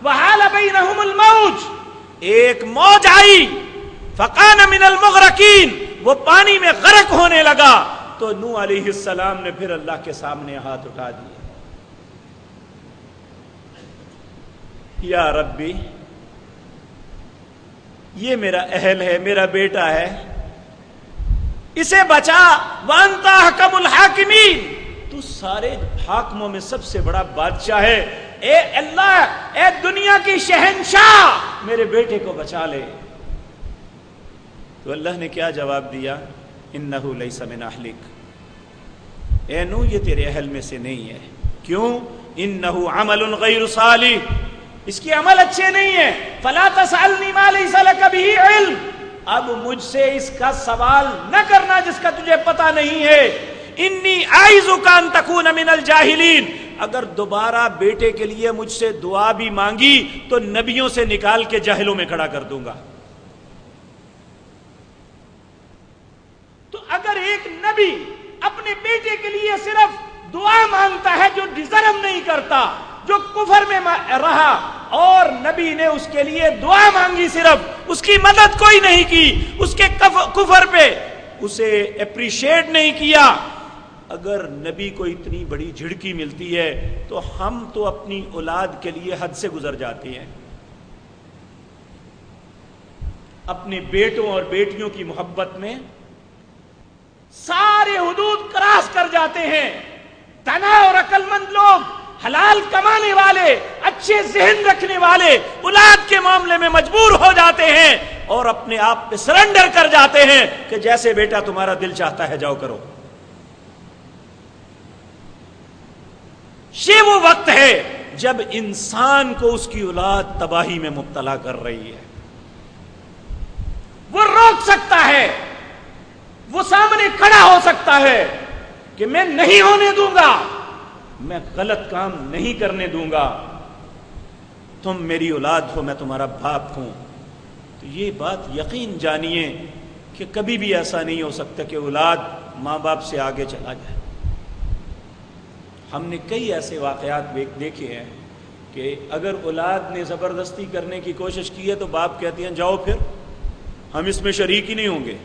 [SPEAKER 1] وحال بینہم الموج، ایک موج آئی، فکان من المغرقین، وہ پانی میں غرق ہونے لگا۔ تو نوح علیہ السلام نے پھر اللہ کے سامنے ہاتھ اٹھا دیے، یا ربی، یہ میرا اہل ہے، میرا بیٹا ہے، اسے بچا، وانت احکم الحاکمین، تو سارے حاکموں میں سب سے بڑا بادشاہ ہے، اے اللہ، اے دنیا کی شہنشاہ، میرے بیٹے کو بچا لے۔ تو اللہ نے کیا جواب دیا؟ انہ لیس من اہلک، اے نوح یہ تیرے اہل میں سے نہیں ہے۔ کیوں؟ انہ عمل غیر صالح، اس کی عمل اچھے نہیں ہیں۔ فلا تسألنی ما لیس لک بہ علم، اب مجھ سے اس کا سوال نہ کرنا جس کا تجھے پتہ نہیں ہے۔ انی اعوذک ان تکون من الجاہلین، اگر دوبارہ بیٹے کے لیے مجھ سے دعا بھی مانگی تو نبیوں سے نکال کے جاہلوں میں کھڑا کر دوں گا۔ تو اگر ایک نبی اپنے بیٹے کے لیے صرف دعا مانگتا ہے جو ڈیزرو نہیں کرتا، جو کفر میں رہا، اور نبی نے اس کے لیے دعا مانگی، صرف اس کی مدد کوئی نہیں کی، اس کے کفر پہ اسے اپریشیٹ نہیں کیا، اگر نبی کو اتنی بڑی جھڑکی ملتی ہے تو ہم تو اپنی اولاد کے لیے حد سے گزر جاتے ہیں، اپنے بیٹوں اور بیٹیوں کی محبت میں سارے حدود کراس کر جاتے ہیں۔ دانا اور عقل مند لوگ، حلال کمانے والے، اچھے ذہن رکھنے والے، اولاد کے معاملے میں مجبور ہو جاتے ہیں اور اپنے آپ پہ سرنڈر کر جاتے ہیں کہ جیسے بیٹا تمہارا دل چاہتا ہے جاؤ کرو۔ یہ وہ وقت ہے جب انسان کو اس کی اولاد تباہی میں مبتلا کر رہی ہے، وہ روک سکتا ہے، وہ سامنے کھڑا ہو سکتا ہے کہ میں نہیں ہونے دوں گا، میں غلط کام نہیں کرنے دوں گا، تم میری اولاد ہو، میں تمہارا باپ ہوں۔ تو یہ بات یقین جانیے کہ کبھی بھی ایسا نہیں ہو سکتا کہ اولاد ماں باپ سے آگے چلا جائے۔ ہم نے کئی ایسے واقعات دیکھے ہیں کہ اگر اولاد نے زبردستی کرنے کی کوشش کی ہے تو باپ کہتے ہیں جاؤ پھر، ہم اس میں شریک ہی نہیں ہوں گے،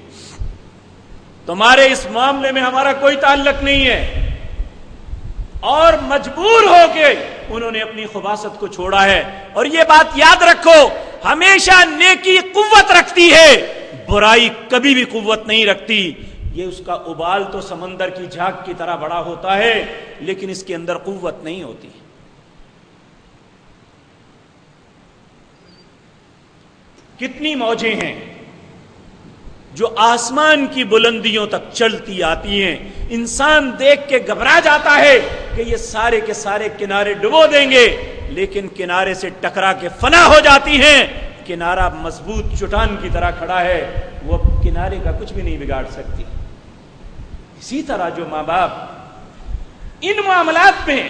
[SPEAKER 1] تمہارے اس معاملے میں ہمارا کوئی تعلق نہیں ہے، اور مجبور ہو کے انہوں نے اپنی خباثت کو چھوڑا ہے۔ اور یہ بات یاد رکھو، ہمیشہ نیکی قوت رکھتی ہے، برائی کبھی بھی قوت نہیں رکھتی۔ یہ اس کا ابال تو سمندر کی جھاگ کی طرح بڑا ہوتا ہے لیکن اس کے اندر قوت نہیں ہوتی۔ کتنی موجیں ہیں جو آسمان کی بلندیوں تک چلتی آتی ہیں، انسان دیکھ کے گھبرا جاتا ہے کہ یہ سارے کے سارے کنارے ڈبو دیں گے، لیکن کنارے سے ٹکرا کے فنا ہو جاتی ہیں۔ کنارہ مضبوط چٹان کی طرح کھڑا ہے، وہ کنارے کا کچھ بھی نہیں بگاڑ سکتی۔ اسی طرح جو ماں باپ ان معاملات میں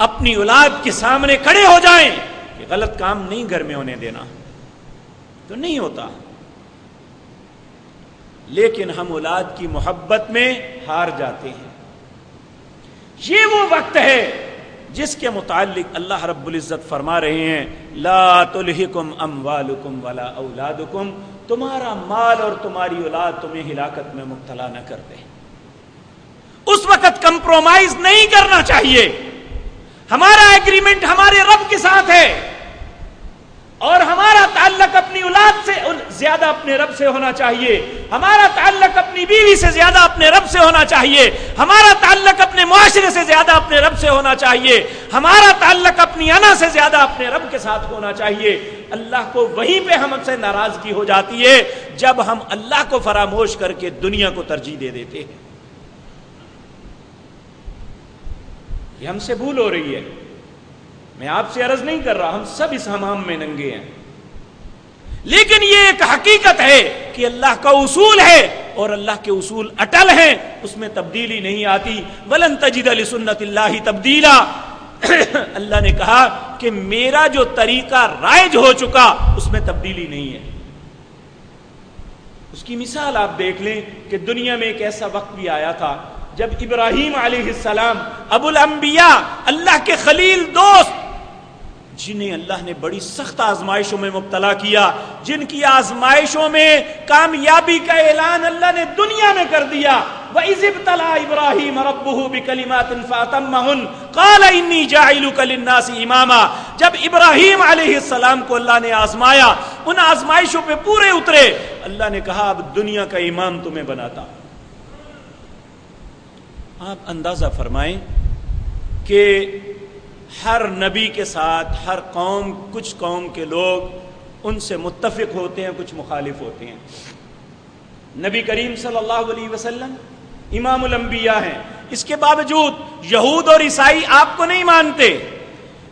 [SPEAKER 1] اپنی اولاد کے سامنے کھڑے ہو جائیں کہ غلط کام نہیں گھر میں ہونے دینا، تو نہیں ہوتا، لیکن ہم اولاد کی محبت میں ہار جاتے ہیں۔ یہ وہ وقت ہے جس کے متعلق اللہ رب العزت فرما رہے ہیں لا تلہکم اموالکم ولا اولادکم، تمہارا مال اور تمہاری اولاد تمہیں ہلاکت میں مبتلا نہ کر دے۔ اس وقت کمپرومائز نہیں کرنا چاہیے۔ ہمارا ایگریمنٹ ہمارے رب کے ساتھ ہے، اور ہمارا تعلق اپنی اولاد سے زیادہ اپنے رب سے ہونا چاہیے، ہمارا تعلق اپنی بیوی سے زیادہ اپنے رب سے ہونا چاہیے، ہمارا تعلق اپنے معاشرے سے زیادہ اپنے رب سے ہونا چاہیے، ہمارا تعلق اپنی انا سے زیادہ اپنے رب کے ساتھ ہونا چاہیے۔ اللہ کو وہیں پہ ہم سے ناراضگی ہو جاتی ہے جب ہم اللہ کو فراموش کر کے دنیا کو ترجیح دے دیتے ہیں۔ یہ ہم سے بھول ہو رہی ہے۔ میں آپ سے عرض نہیں کر رہا، ہم سب اس حمام میں ننگے ہیں، لیکن یہ ایک حقیقت ہے کہ اللہ کا اصول ہے اور اللہ کے اصول اٹل ہیں، اس میں تبدیلی نہیں آتی۔ وَلَن تَجِدَ لِسُنَّةِ اللَّهِ تَبْدِيلًا، اللہ نے کہا کہ میرا جو طریقہ رائج ہو چکا اس میں تبدیلی نہیں ہے۔ اس کی مثال آپ دیکھ لیں کہ دنیا میں ایک ایسا وقت بھی آیا تھا جب ابراہیم علیہ السلام ابو الانبیاء، اللہ کے خلیل دوست، جنہیں اللہ نے بڑی سخت آزمائشوں میں مبتلا کیا، جن کی آزمائشوں میں کامیابی کا اعلان اللہ نے دنیا میں کر دیا، وَإِذِ ابْتَلَىٰ إِبْرَاهِيمَ رَبُّهُ بِكَلِمَاتٍ فَأَتَمَّهُنَّ قَالَ إِنِّي جَاعِلُكَ لِلنَّاسِ إِمَامًا، جب ابراہیم علیہ السلام کو اللہ نے آزمایا، ان آزمائشوں پہ پورے اترے، اللہ نے کہا اب دنیا کا امام تمہیں بناتا۔ آپ اندازہ فرمائیں کہ ہر نبی کے ساتھ ہر قوم، کچھ قوم کے لوگ ان سے متفق ہوتے ہیں، کچھ مخالف ہوتے ہیں۔ نبی کریم صلی اللہ علیہ وسلم امام الانبیاء ہیں، اس کے باوجود یہود اور عیسائی آپ کو نہیں مانتے،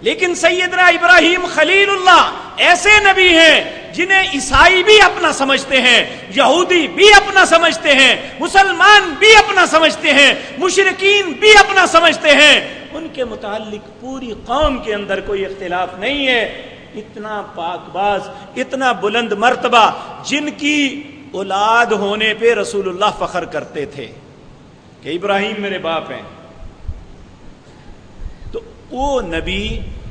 [SPEAKER 1] لیکن سیدنا ابراہیم خلیل اللہ ایسے نبی ہیں جنہیں عیسائی بھی اپنا سمجھتے ہیں، یہودی بھی اپنا سمجھتے ہیں، مسلمان بھی اپنا سمجھتے ہیں، مشرکین بھی اپنا سمجھتے ہیں، ان کے متعلق پوری قوم کے اندر کوئی اختلاف نہیں ہے۔ اتنا پاک باز، اتنا بلند مرتبہ، جن کی اولاد ہونے پہ رسول اللہ فخر کرتے تھے کہ ابراہیم میرے باپ ہیں، تو وہ نبی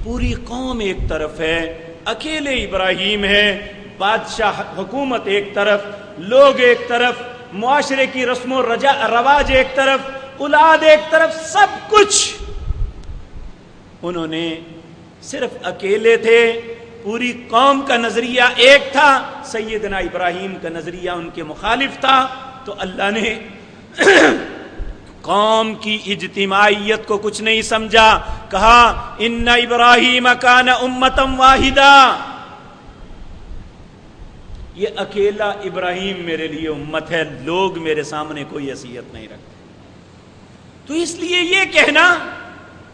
[SPEAKER 1] پوری قوم ایک طرف ہے، اکیلے ابراہیم ہے، بادشاہ حکومت ایک طرف، لوگ ایک طرف، معاشرے کی رسم و رواج ایک طرف، اولاد ایک طرف، سب کچھ انہوں نے صرف اکیلے تھے۔ پوری قوم کا نظریہ ایک تھا، سیدنا ابراہیم کا نظریہ ان کے مخالف تھا، تو اللہ نے قوم کی اجتماعیت کو کچھ نہیں سمجھا، کہا ان ابراہیم کان امۃ واحدہ، یہ اکیلا ابراہیم میرے لیے امت ہے، لوگ میرے سامنے کوئی حیثیت نہیں رکھتے۔ تو اس لیے یہ کہنا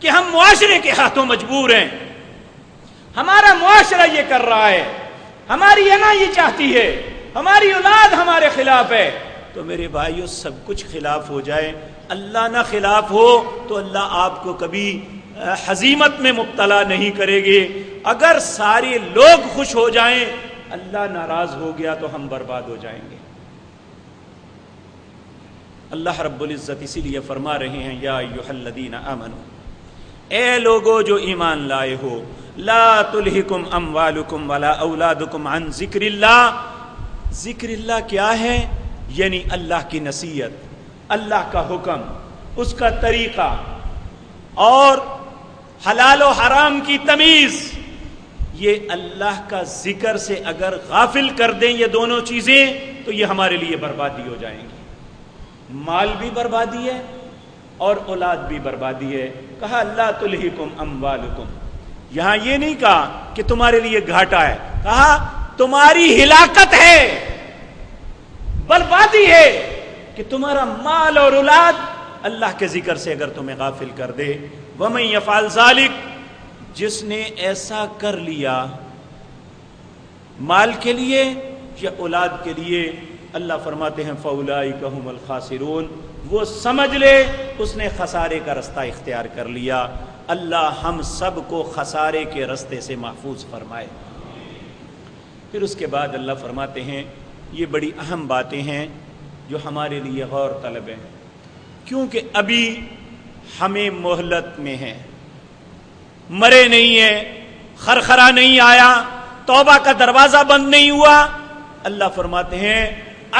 [SPEAKER 1] کہ ہم معاشرے کے ہاتھوں مجبور ہیں، ہمارا معاشرہ یہ کر رہا ہے، ہماری انا یہ چاہتی ہے، ہماری اولاد ہمارے خلاف ہے، تو میرے بھائیو سب کچھ خلاف ہو جائے، اللہ نہ خلاف ہو تو اللہ آپ کو کبھی ہزیمت میں مبتلا نہیں کرے گے۔ اگر سارے لوگ خوش ہو جائیں، اللہ ناراض ہو گیا تو ہم برباد ہو جائیں گے۔ اللہ رب العزت اسی لیے فرما رہے ہیں یا ایھا الذین آمنوا، اے لوگو جو ایمان لائے ہو، لا تلہکم اموالکم ولا اولادکم عن ذکر اللہ۔ ذکر اللہ کیا ہے؟ یعنی اللہ کی نصیحت، اللہ کا حکم، اس کا طریقہ اور حلال و حرام کی تمیز، یہ اللہ کا ذکر سے اگر غافل کر دیں یہ دونوں چیزیں تو یہ ہمارے لیے بربادی ہو جائیں گی۔ مال بھی بربادی ہے اور اولاد بھی بربادی ہے۔ کہا لا تلہکم اموالکم، یہاں یہ نہیں کہا کہ تمہارے لیے گھاٹا ہے، کہا تمہاری ہلاکت ہے، بربادی ہے کہ تمہارا مال اور اولاد اللہ کے ذکر سے اگر تمہیں غافل کر دے۔ وَمَن يَفْعَلْ ذَلِكَ، جس نے ایسا کر لیا مال کے لیے یا اولاد کے لیے، اللہ فرماتے ہیں فَأُولَٰئِكَ هُمُ الْخَاسِرُونَ، وہ سمجھ لے اس نے خسارے کا رستہ اختیار کر لیا۔ اللہ ہم سب کو خسارے کے رستے سے محفوظ فرمائے۔ پھر اس کے بعد اللہ فرماتے ہیں یہ بڑی اہم باتیں ہیں جو ہمارے لیے غور طلب ہیں، کیونکہ ابھی ہمیں مہلت میں ہیں، مرے نہیں ہیں، خرخرا نہیں آیا، توبہ کا دروازہ بند نہیں ہوا۔ اللہ فرماتے ہیں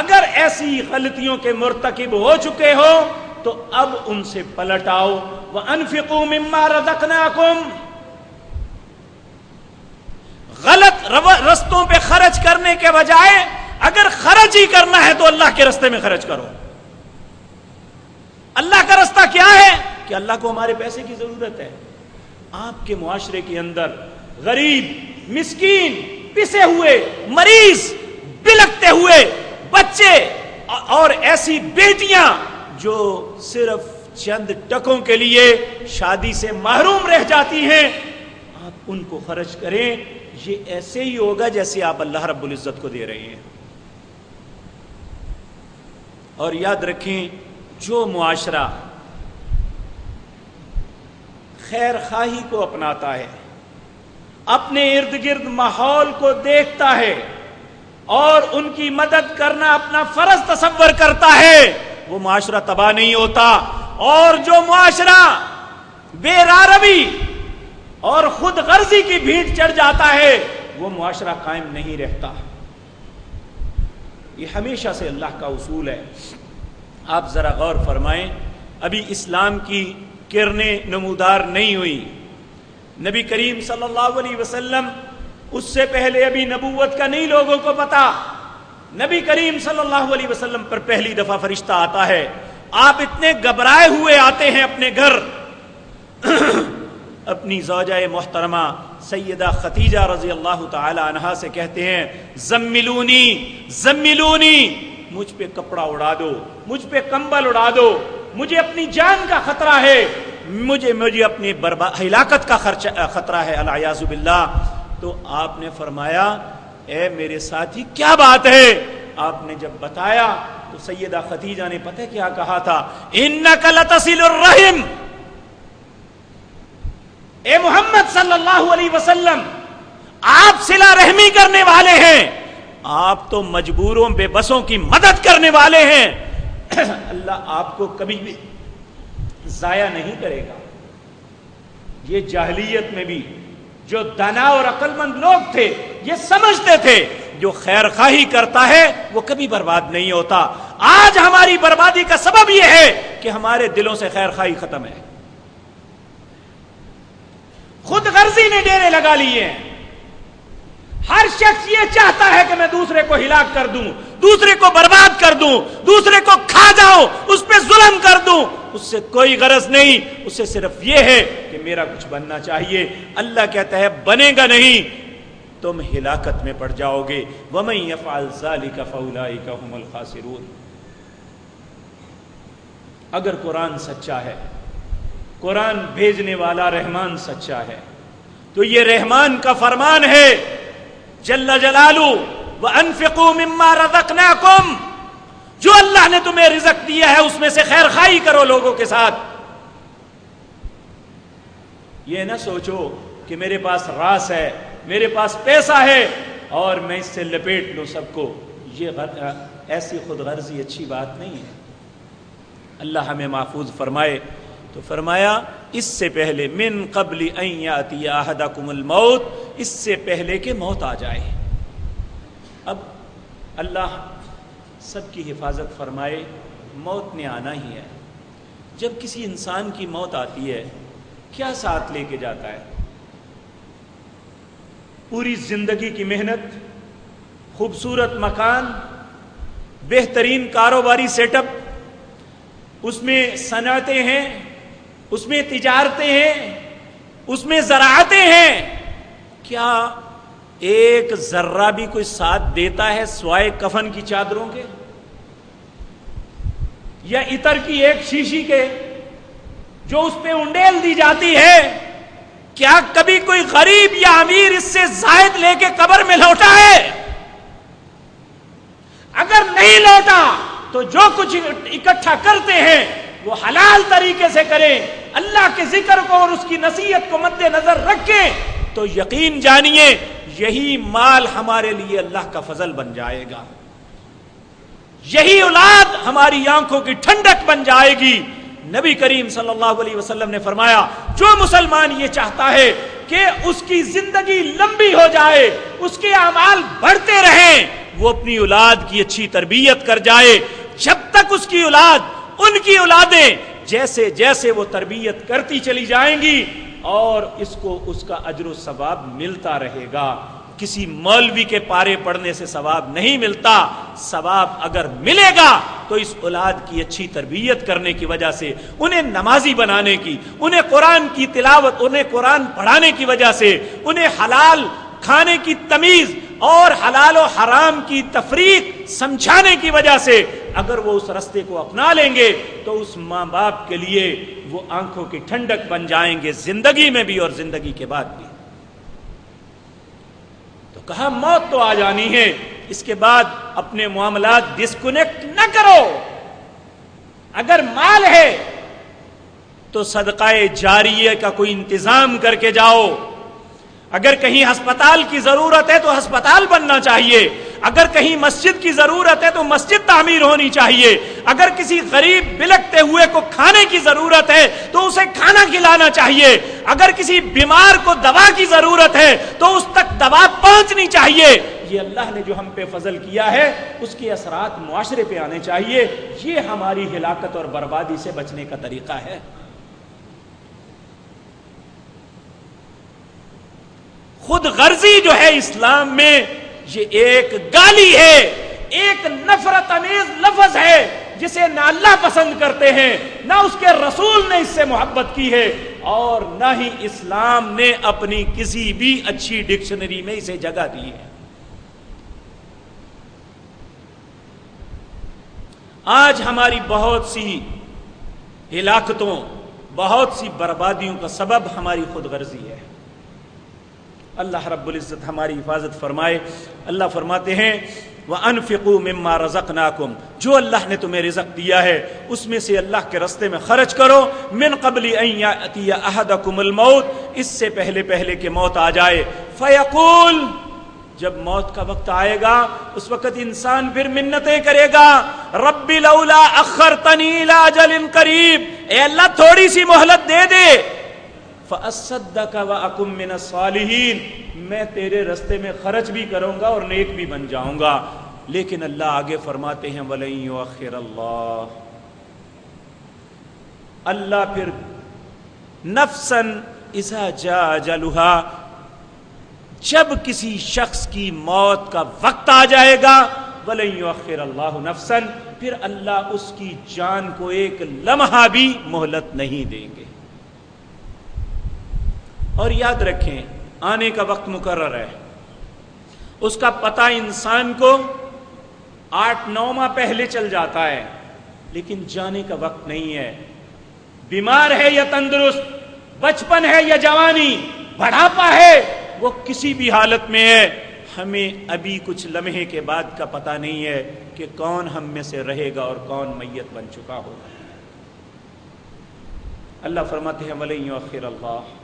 [SPEAKER 1] اگر ایسی غلطیوں کے مرتکب ہو چکے ہو تو اب ان سے پلٹ آؤ۔ وَأَنفِقُوا مِمَّا رَزَقْنَاكُمْ، غلط رستوں پہ خرچ کرنے کے بجائے اگر خرچ ہی کرنا ہے تو اللہ کے رستے میں خرچ کرو۔ اللہ کا رستہ کیا ہے کہ اللہ کو ہمارے پیسے کی ضرورت ہے۔ آپ کے معاشرے کے اندر غریب، مسکین، پسے ہوئے، مریض، بلکتے ہوئے بچے اور ایسی بیٹیاں جو صرف چند ٹکوں کے لیے شادی سے محروم رہ جاتی ہیں، آپ ان کو خرچ کریں. یہ ایسے ہی ہوگا جیسے آپ اللہ رب العزت کو دے رہے ہیں. اور یاد رکھیں جو معاشرہ خیر خواہی کو اپناتا ہے، اپنے ارد گرد ماحول کو دیکھتا ہے اور ان کی مدد کرنا اپنا فرض تصور کرتا ہے، وہ معاشرہ تباہ نہیں ہوتا. اور جو معاشرہ بے راروی اور خود غرضی کی بھیڑ چڑھ جاتا ہے، وہ معاشرہ قائم نہیں رہتا. یہ ہمیشہ سے اللہ کا اصول ہے. آپ ذرا غور فرمائیں، ابھی اسلام کی کرنیں نمودار نہیں ہوئی. نبی کریم صلی اللہ علیہ وسلم، اس سے پہلے ابھی نبوت کا نہیں لوگوں کو پتا. نبی کریم صلی اللہ علیہ وسلم پر پہلی دفعہ فرشتہ آتا ہے. آپ اتنے گھبرائے ہوئے آتے ہیں اپنے گھر، اپنی زوجہ محترمہ سیدہ خدیجہ رضی اللہ تعالی عنہا سے کہتے ہیں زملونی زملونی، مجھ پہ کپڑا اڑا دو، مجھ پہ کمبل اڑا دو، مجھے اپنی جان کا خطرہ ہے، مجھے اپنی ہلاکت کا خطرہ ہے العیاذ باللہ. تو آپ نے فرمایا اے میرے ساتھی کیا بات ہے؟ آپ نے جب بتایا تو سیدہ خدیجہ نے پتہ کیا کہا تھا؟ انک لتصل الرحم، اے محمد صلی اللہ علیہ وسلم آپ صلہ رحمی کرنے والے ہیں، آپ تو مجبوروں بے بسوں کی مدد کرنے والے ہیں. اللہ آپ کو کبھی بھی ضائع نہیں کرے گا. یہ جاہلیت میں بھی جو دانا اور عقل مند لوگ تھے یہ سمجھتے تھے جو خیر خواہی کرتا ہے وہ کبھی برباد نہیں ہوتا. آج ہماری بربادی کا سبب یہ ہے کہ ہمارے دلوں سے خیر خواہی ختم ہے. خود غرضی نے ڈیرے لگا لیے ہیں. ہر شخص یہ چاہتا ہے کہ میں دوسرے کو ہلاک کر دوں، دوسرے کو برباد کر دوں، دوسرے کو کھا جاؤں، اس پہ ظلم کر دوں. اس سے کوئی غرض نہیں، اس سے صرف یہ ہے کہ میرا کچھ بننا چاہیے. اللہ کہتا ہے بنے گا نہیں، تم ہلاکت میں پڑ جاؤ گے. وَمَن يَفْعَلْ ذَلِكَ فَأُولَٰئِكَ هُمُ الْخَاسِرُونَ. اگر قرآن سچا ہے، قرآن بھیجنے والا رحمان سچا ہے، تو یہ رحمان کا فرمان ہے جل جلالہ وَأَنفِقُوا مِمَّا رَزَقْنَاكُمْ. جو اللہ نے تمہیں رزق دیا ہے اس میں سے خیر خواہی کرو لوگوں کے ساتھ. یہ نہ سوچو کہ میرے پاس راس ہے، میرے پاس پیسہ ہے اور میں اس سے لپیٹ لوں سب کو. یہ ایسی خود غرضی اچھی بات نہیں ہے. اللہ ہمیں محفوظ فرمائے. تو فرمایا اس سے پہلے من قبل ان یاتی احدکم الموت، اس سے پہلے کہ موت آ جائے. اب اللہ سب کی حفاظت فرمائے. موت نے آنا ہی ہے. جب کسی انسان کی موت آتی ہے کیا ساتھ لے کے جاتا ہے؟ پوری زندگی کی محنت، خوبصورت مکان، بہترین کاروباری سیٹ اپ، اس میں صنعتیں ہیں، اس میں تجارتیں ہیں، اس میں زراعتیں ہیں. کیا ایک ذرہ بھی کوئی ساتھ دیتا ہے سوائے کفن کی چادروں کے یا عطر کی ایک شیشی کے جو اس پہ انڈیل دی جاتی ہے؟ کیا کبھی کوئی غریب یا امیر اس سے زائد لے کے قبر میں لوٹا ہے؟ اگر نہیں لوٹا تو جو کچھ اکٹھا کرتے ہیں وہ حلال طریقے سے کریں، اللہ کے ذکر کو اور اس کی نصیحت کو مد نظر رکھیں، تو یقین جانیے یہی مال ہمارے لیے اللہ کا فضل بن جائے گا. یہی اولاد ہماری آنکھوں کی ٹھنڈک بن جائے گی. نبی کریم صلی اللہ علیہ وسلم نے فرمایا جو مسلمان یہ چاہتا ہے کہ اس کی زندگی لمبی ہو جائے، اس کے اعمال بڑھتے رہیں، وہ اپنی اولاد کی اچھی تربیت کر جائے. جب تک اس کی اولاد، ان کی اولادیں جیسے جیسے وہ تربیت کرتی چلی جائیں گی اور اس کو اس کا اجر و ثواب ملتا رہے گا. کسی مولوی کے پارے پڑھنے سے ثواب نہیں ملتا. ثواب اگر ملے گا تو اس اولاد کی اچھی تربیت کرنے کی وجہ سے، انہیں نمازی بنانے کی، انہیں قرآن کی تلاوت، انہیں قرآن پڑھانے کی وجہ سے، انہیں حلال کھانے کی تمیز اور حلال و حرام کی تفریق سمجھانے کی وجہ سے اگر وہ اس رستے کو اپنا لیں گے تو اس ماں باپ کے لیے وہ آنکھوں کی ٹھنڈک بن جائیں گے، زندگی میں بھی اور زندگی کے بعد بھی. کہا موت تو آ جانی ہے، اس کے بعد اپنے معاملات ڈسکنیکٹ نہ کرو۔ اگر مال ہے تو صدقہ جاریہ کا کوئی انتظام کر کے جاؤ، اگر کہیں ہسپتال کی ضرورت ہے تو ہسپتال بننا چاہیے، اگر کہیں مسجد کی ضرورت ہے تو مسجد تعمیر ہونی چاہیے، اگر کسی غریب بلکتے ہوئے کو کھانے کی ضرورت ہے تو اسے کھانا کھلانا چاہیے، اگر کسی بیمار کو دوا کی ضرورت ہے تو اس تک دوا پہنچنی چاہیے۔ یہ اللہ نے جو ہم پہ فضل کیا ہے اس کے اثرات معاشرے پہ آنے چاہیے۔ یہ ہماری ہلاکت اور بربادی سے بچنے کا طریقہ ہے۔ خود غرضی جو ہے اسلام میں یہ ایک گالی ہے، ایک نفرت امیز لفظ ہے جسے نہ اللہ پسند کرتے ہیں، نہ اس کے رسول نے اس سے محبت کی ہے، اور نہ ہی اسلام نے اپنی کسی بھی اچھی ڈکشنری میں اسے جگہ دی ہے۔ آج ہماری بہت سی ہلاکتوں، بہت سی بربادیوں کا سبب ہماری خود غرضی ہے۔ اللہ رب العزت ہماری حفاظت فرمائے۔ اللہ فرماتے ہیں وَأَنفِقُوا مِمَّا رَزَقْنَاكُمْ، جو اللہ نے تمہیں رزق دیا ہے اس میں سے اللہ کے راستے میں خرچ کرو، مِن قَبْلِ أَن يَأْتِيَ أَحَدَكُمُ الْمَوْتُ، اس سے پہلے کہ موت آ جائے، فَيَقُولُ، جب موت کا وقت آئے گا اس وقت انسان پھر منتیں کرے گا، رب لولا اخرتنی الی اجل قریب، اے اللہ تھوڑی سی مہلت دے دے، فاصدق واکن من الصالحین، میں تیرے راستے میں خرچ بھی کروں گا اور نیک بھی بن جاؤں گا۔ لیکن اللہ آگے فرماتے ہیں ولن یؤخر اللہ، اللہ پھر نفسا اذا جاء اجلها، جب کسی شخص کی موت کا وقت آ جائے گا، وَلَن يُؤَخِّرَ اللَّهُ نَفْسًا، پھر اللہ اس کی جان کو ایک لمحہ بھی مہلت نہیں دیں گے۔ اور یاد رکھیں آنے کا وقت مقرر ہے، اس کا پتہ انسان کو 8-9 ماہ پہلے چل جاتا ہے، لیکن جانے کا وقت نہیں ہے۔ بیمار ہے یا تندرست، بچپن ہے یا جوانی، بڑھاپا ہے، وہ کسی بھی حالت میں ہے، ہمیں ابھی کچھ لمحے کے بعد کا پتہ نہیں ہے کہ کون ہم میں سے رہے گا اور کون میت بن چکا ہوگا۔ اللہ فرماتے ہیں وَلَن يُؤَخِّرَ اللَّهُ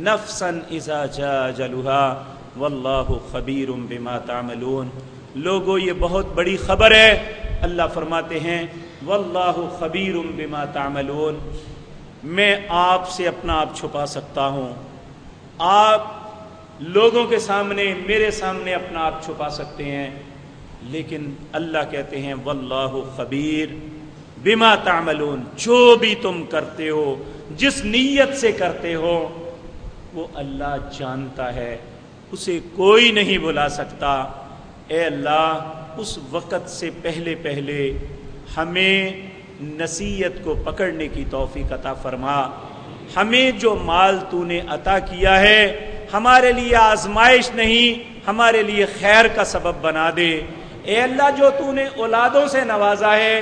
[SPEAKER 1] نَفْسًا إِذَا جَاءَ أَجَلُهَا وَاللَّهُ خَبِيرٌ بِمَا تَعْمَلُونَ۔ لوگوں یہ بہت بڑی خبر ہے، اللہ فرماتے ہیں وَاللَّهُ خَبِيرٌ بِمَا تَعْمَلُونَ، میں آپ سے اپنا آپ چھپا سکتا ہوں، آپ لوگوں کے سامنے، میرے سامنے اپنا آپ چھپا سکتے ہیں، لیکن اللہ کہتے ہیں واللہ خبیر بما تعملون، جو بھی تم کرتے ہو، جس نیت سے کرتے ہو، وہ اللہ جانتا ہے، اسے کوئی نہیں بلا سکتا۔ اے اللہ اس وقت سے پہلے ہمیں نصیحت کو پکڑنے کی توفیق عطا فرما، ہمیں جو مال تو نے عطا کیا ہے ہمارے لیے آزمائش نہیں، ہمارے لیے خیر کا سبب بنا دے۔ اے اللہ جو تو نے اولادوں سے نوازا ہے،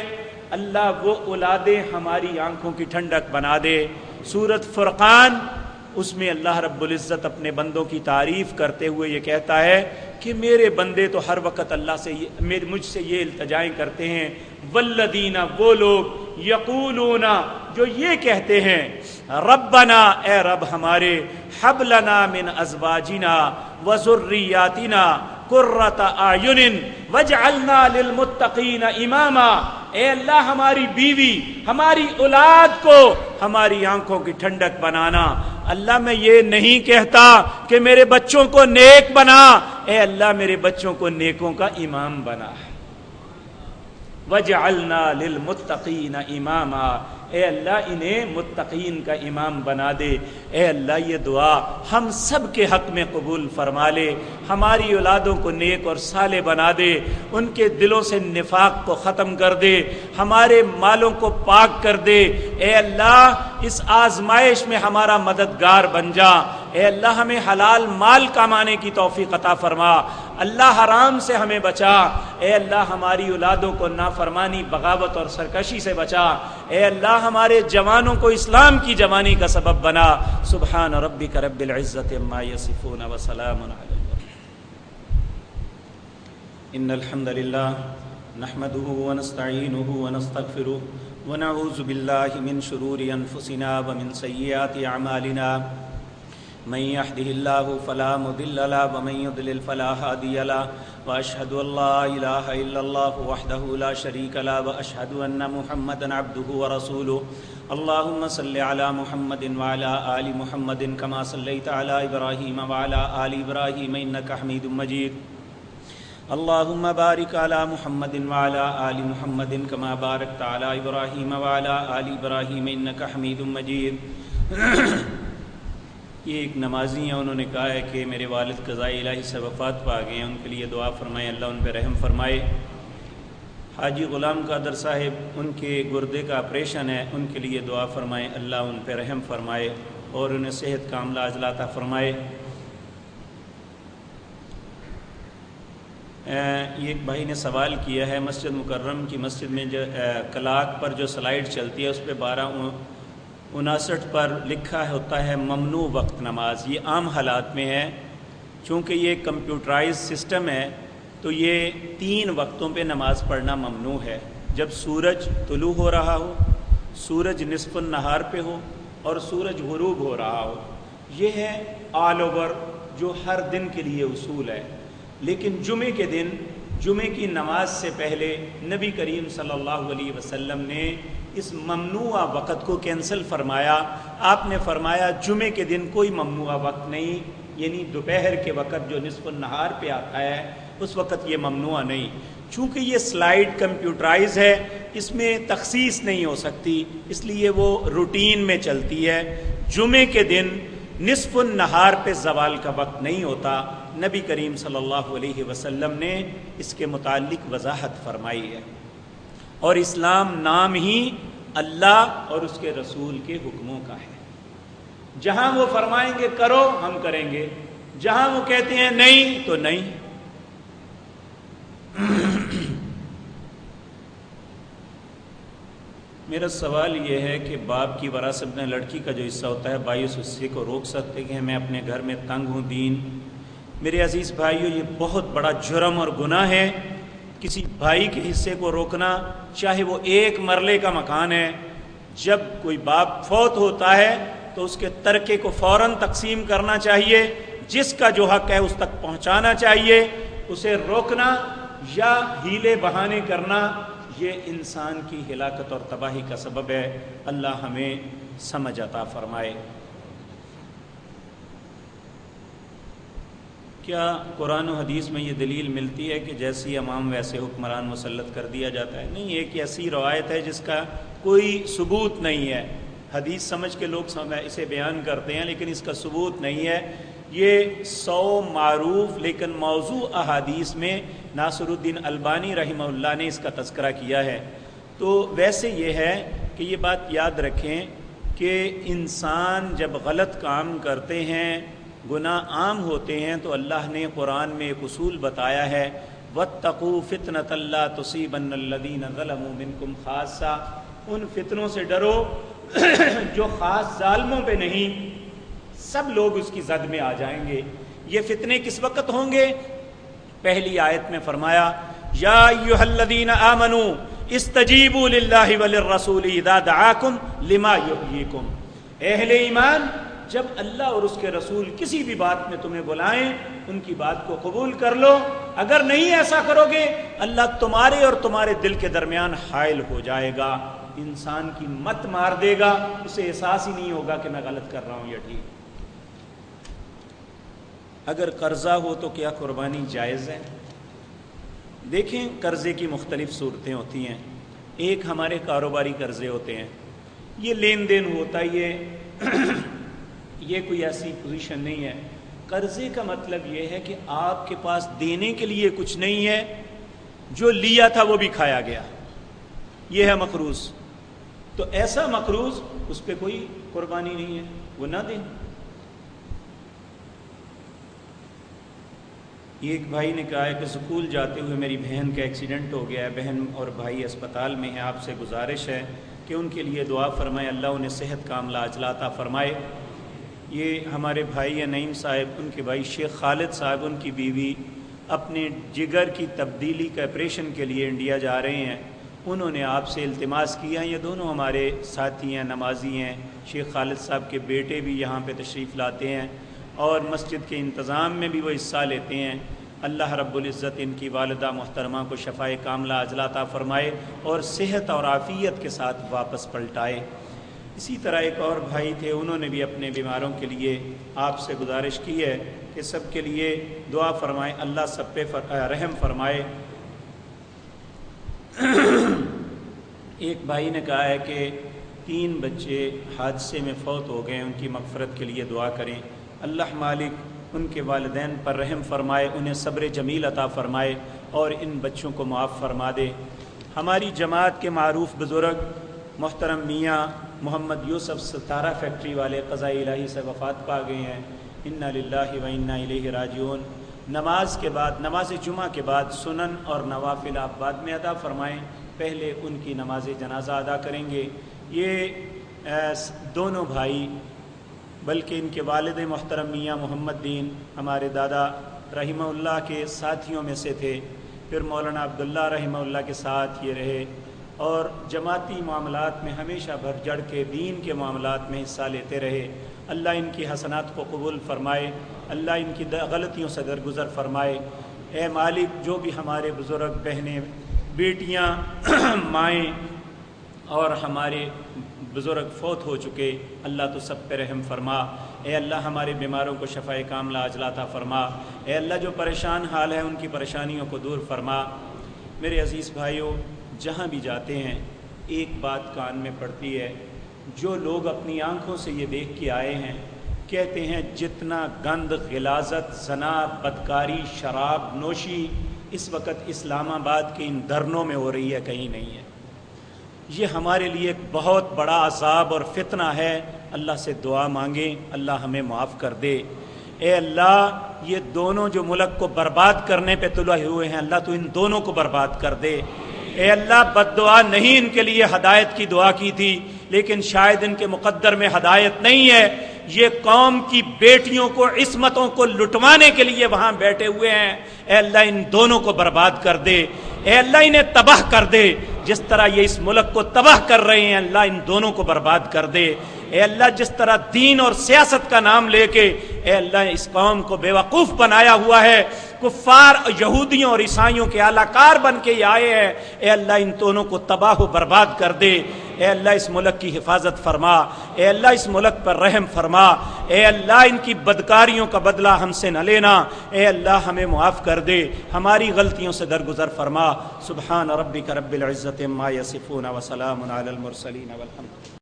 [SPEAKER 1] اللہ وہ اولادیں ہماری آنکھوں کی ٹھنڈک بنا دے۔ سورۃ فرقان، اس میں اللہ رب العزت اپنے بندوں کی تعریف کرتے ہوئے یہ کہتا ہے کہ میرے بندے تو ہر وقت اللہ سے مجھ سے یہ التجائیں کرتے ہیں، والذین، وہ لوگ، یقولون، جو یہ کہتے ہیں، ربنا، اے رب ہمارے، حب لنا من ازواجنا وذریاتنا قرۃ اعین واجعلنا للمتقین اماما، اے اللہ ہماری بیوی، ہماری اولاد کو ہماری آنکھوں کی ٹھنڈک بنانا۔ اللہ میں یہ نہیں کہتا کہ میرے بچوں کو نیک بنا، اے اللہ میرے بچوں کو نیکوں کا امام بنا۔ وَجَعَلْنَا لِلْمُتَّقِينَ إِمَامًا، اے اللہ انہیں متقین کا امام بنا دے۔ اے اللہ یہ دعا ہم سب کے حق میں قبول فرما لے، ہماری اولادوں کو نیک اور صالح بنا دے، ان کے دلوں سے نفاق کو ختم کر دے، ہمارے مالوں کو پاک کر دے۔ اے اللہ اس آزمائش میں ہمارا مددگار بن جا۔ اے اللہ ہمیں حلال مال کمانے کی توفیق عطا فرما، اللہ حرام سے ہمیں بچا۔ اے اللہ ہماری اولادوں کو نافرمانی، بغاوت اور سرکشی سے بچا۔ اے اللہ ہمارے جوانوں کو اسلام کی جوانی کا سبب بنا۔ سبحان ربک رب العزت عما یصفون وسلام علی المرسلین۔ إن الحمد لله نحمده ونستعينه ونستغفره ونعوذ بالله من شرور أنفسنا ومن سيئات أعمالنا من يهده الله فلا مضل له ومن يضلل فلا هادي له وأشهد أن لا إله إلا الله وحده لا شريك له وأشهد أن محمدا عبده ورسوله اللهم صل على محمد وعلى آل محمد كما صليت على إبراهيم وعلى آل إبراهيم إنك حميد مجيد اللهم بارك على محمد وعلى آل محمد كما باركت على إبراهيم وعلى آل إبراهيم إنك حميد مجيد یہ ایک نمازی ہیں، انہوں نے کہا ہے کہ میرے والد قضائے الہی سے وفات پا گئے ہیں، ان کے لیے دعا فرمائیں، اللہ ان پہ رحم فرمائے۔ حاجی غلام قادر صاحب، ان کے گردے کا آپریشن ہے، ان کے لیے دعا فرمائیں، اللہ ان پہ رحم فرمائے اور انہیں صحت کاملہ عاجلہ عطا فرمائے۔ یہ ایک بھائی نے سوال کیا ہے، مسجد مکرم کی مسجد میں جو کلاک پر جو سلائیڈ چلتی ہے اس پہ 12:59 پر لکھا ہوتا ہے ممنوع وقت نماز۔ یہ عام حالات میں ہے، چونکہ یہ کمپیوٹرائز سسٹم ہے تو یہ 3 وقتوں پہ نماز پڑھنا ممنوع ہے، جب سورج طلوع ہو رہا ہو، سورج نصف النہار پہ ہو اور سورج غروب ہو رہا ہو۔ یہ ہے آل اوور جو ہر دن کے لیے اصول ہے، لیکن جمعے کے دن جمعے کی نماز سے پہلے نبی کریم صلی اللہ علیہ وسلم نے اس ممنوع وقت کو کینسل فرمایا۔ آپ نے فرمایا جمعے کے دن کوئی ممنوع وقت نہیں، یعنی دوپہر کے وقت جو نصف النہار پہ آتا ہے اس وقت یہ ممنوع نہیں۔ چونکہ یہ سلائیڈ کمپیوٹرائز ہے، اس میں تخصیص نہیں ہو سکتی، اس لیے وہ روٹین میں چلتی ہے۔ جمعے کے دن نصف النہار پہ زوال کا وقت نہیں ہوتا، نبی کریم صلی اللہ علیہ وسلم نے اس کے متعلق وضاحت فرمائی ہے۔ اور اسلام نام ہی اللہ اور اس کے رسول کے حکموں کا ہے، جہاں وہ فرمائیں گے کرو ہم کریں گے، جہاں وہ کہتے ہیں نہیں تو نہیں۔ میرا سوال یہ ہے کہ باپ کی وراثت میں لڑکی کا جو حصہ ہوتا ہے بھائی اس حصے کو روک سکتے ہیں؟ میں اپنے گھر میں تنگ ہوں دین۔ میرے عزیز بھائیو، یہ بہت بڑا جرم اور گناہ ہے کسی بھائی کے حصے کو روکنا، چاہے وہ 1 مرلے کا مکان ہے۔ جب کوئی باپ فوت ہوتا ہے تو اس کے ترکے کو فوراً تقسیم کرنا چاہیے، جس کا جو حق ہے اس تک پہنچانا چاہیے۔ اسے روکنا یا ہیلے بہانے کرنا یہ انسان کی ہلاکت اور تباہی کا سبب ہے۔ اللہ ہمیں سمجھ عطا فرمائے۔ کیا قرآن و حدیث میں یہ دلیل ملتی ہے کہ جیسی امام ویسے حکمران مسلط کر دیا جاتا ہے؟ نہیں، ایک ایسی روایت ہے جس کا کوئی ثبوت نہیں ہے۔ حدیث سمجھ کے لوگ اسے بیان کرتے ہیں لیکن اس کا ثبوت نہیں ہے۔ یہ 100 معروف لیکن موضوع احادیث میں ناصر الدین البانی رحمہ اللہ نے اس کا تذکرہ کیا ہے۔ تو ویسے یہ ہے کہ یہ بات یاد رکھیں کہ انسان جب غلط کام کرتے ہیں، گناہ عام ہوتے ہیں، تو اللہ نے قرآن میں ایک اصول بتایا ہے، وَاتَّقُوا فِتْنَةً لَا تُصِيبَنَّ الَّذِينَ ظَلَمُوا مِنْكُمْ خَاصَّةً۔ ان فتنوں سے ڈرو جو خاص ظالموں پہ نہیں، سب لوگ اس کی زد میں آ جائیں گے۔ یہ فتنے کس وقت ہوں گے؟ پہلی آیت میں فرمایا یا ایھا الذین آمنوا استجیبوا للہ وللرسول اذا دعاکم لما یحییکم۔ اہل ایمان، جب اللہ اور اس کے رسول کسی بھی بات میں تمہیں بلائیں ان کی بات کو قبول کر لو۔ اگر نہیں ایسا کرو گے اللہ تمہارے اور تمہارے دل کے درمیان حائل ہو جائے گا، انسان کی مت مار دے گا، اسے احساس ہی نہیں ہوگا کہ میں غلط کر رہا ہوں یا ٹھیک۔ اگر قرضہ ہو تو کیا قربانی جائز ہے؟ دیکھیں، قرضے کی مختلف صورتیں ہوتی ہیں۔ ایک ہمارے کاروباری قرضے ہوتے ہیں، یہ لین دین ہوتا ہے، یہ کوئی ایسی پوزیشن نہیں ہے۔ قرضے کا مطلب یہ ہے کہ آپ کے پاس دینے کے لیے کچھ نہیں ہے، جو لیا تھا وہ بھی کھایا گیا، یہ ہے مقروض۔ تو ایسا مقروض اس پہ کوئی قربانی نہیں ہے، وہ نہ دیں۔ ایک بھائی نے کہا ہے کہ سکول جاتے ہوئے میری بہن کا ایکسیڈنٹ ہو گیا ہے، بہن اور بھائی اسپتال میں ہیں، آپ سے گزارش ہے کہ ان کے لیے دعا فرمائے، اللہ انہیں صحت کاملہ عاجلہ عطا فرمائے۔ یہ ہمارے بھائی ہیں نعیم صاحب، ان کے بھائی شیخ خالد صاحب، ان کی بیوی اپنے جگر کی تبدیلی کے آپریشن کے لیے انڈیا جا رہے ہیں، انہوں نے آپ سے التماس کیا. یہ دونوں ہمارے ساتھی ہیں، نمازی ہیں. شیخ خالد صاحب کے بیٹے بھی یہاں پہ تشریف لاتے ہیں اور مسجد کے انتظام میں بھی وہ حصہ لیتے ہیں. اللہ رب العزت ان کی والدہ محترمہ کو شفائے کاملہ عاجلہ عطا فرمائے اور صحت اور عافیت کے ساتھ واپس پلٹائے. اسی طرح ایک اور بھائی تھے، انہوں نے بھی اپنے بیماروں کے لیے آپ سے گزارش کی ہے کہ سب کے لیے دعا فرمائیں، اللہ سب پہ رحم فرمائے. ایک بھائی نے کہا ہے کہ 3 بچے حادثے میں فوت ہو گئے، ان کی مغفرت کے لیے دعا کریں. اللہ مالک ان کے والدین پر رحم فرمائے، انہیں صبر جمیل عطا فرمائے اور ان بچوں کو معاف فرما دے. ہماری جماعت کے معروف بزرگ محترم میاں محمد یوسف ستارہ فیکٹری والے قضاء الہی سے وفات پا گئے ہیں. انا للہ و انا الیہ راجعون. نماز کے بعد، نماز جمعہ کے بعد سنن اور نوافل آپ بعد میں ادا فرمائیں، پہلے ان کی نماز جنازہ ادا کریں گے. یہ دونوں بھائی بلکہ ان کے والد محترم میاں محمد دین ہمارے دادا رحمہ اللہ کے ساتھیوں میں سے تھے. پھر مولانا عبداللہ رحمہ اللہ کے ساتھ یہ رہے اور جماعتی معاملات میں ہمیشہ بڑھ چڑھ کے دین کے معاملات میں حصہ لیتے رہے. اللہ ان کی حسنات کو قبول فرمائے، اللہ ان کی غلطیوں سے درگزر فرمائے. اے مالک، جو بھی ہمارے بزرگ بہنیں، بیٹیاں، مائیں اور ہمارے بزرگ فوت ہو چکے، اللہ تو سب پہ رحم فرما. اے اللہ ہمارے بیماروں کو شفائے کاملہ عاجلہ عطا فرما. اے اللہ جو پریشان حال ہے ان کی پریشانیوں کو دور فرما. میرے عزیز بھائیوں، جہاں بھی جاتے ہیں ایک بات کان میں پڑتی ہے، جو لوگ اپنی آنکھوں سے یہ دیکھ کے آئے ہیں، کہتے ہیں جتنا گند، غلاظت، زنا، بدکاری، شراب نوشی اس وقت اسلام آباد کے ان دھرنوں میں ہو رہی ہے، کہیں نہیں ہے. یہ ہمارے لیے ایک بہت بڑا عذاب اور فتنہ ہے. اللہ سے دعا مانگیں، اللہ ہمیں معاف کر دے. اے اللہ، یہ دونوں جو ملک کو برباد کرنے پہ تلے ہوئے ہیں، اللہ تو ان دونوں کو برباد کر دے. اے اللہ، بد دعا نہیں ان کے لیے ہدایت کی دعا کی تھی، لیکن شاید ان کے مقدر میں ہدایت نہیں ہے. یہ قوم کی بیٹیوں کو، عصمتوں کو لٹوانے کے لیے وہاں بیٹھے ہوئے ہیں. اے اللہ ان دونوں کو برباد کر دے. اے اللہ انہیں تباہ کر دے. جس طرح یہ اس ملک کو تباہ کر رہے ہیں، اللہ ان دونوں کو برباد کر دے. اے اللہ جس طرح دین اور سیاست کا نام لے کے اے اللہ اس قوم کو بیوقوف بنایا ہوا ہے، کفار یہودیوں اور عیسائیوں کے اعلی کار بن کے یہ آئے ہیں، اے اللہ ان دونوں کو تباہ و برباد کر دے. اے اللہ اس ملک کی حفاظت فرما. اے اللہ اس ملک پر رحم فرما. اے اللہ ان کی بدکاریوں کا بدلہ ہم سے نہ لینا. اے اللہ ہمیں معاف کر دے، ہماری غلطیوں سے درگزر فرما. سبحان ربک رب العزت عما یصفون وسلام علی المرسلین والحمد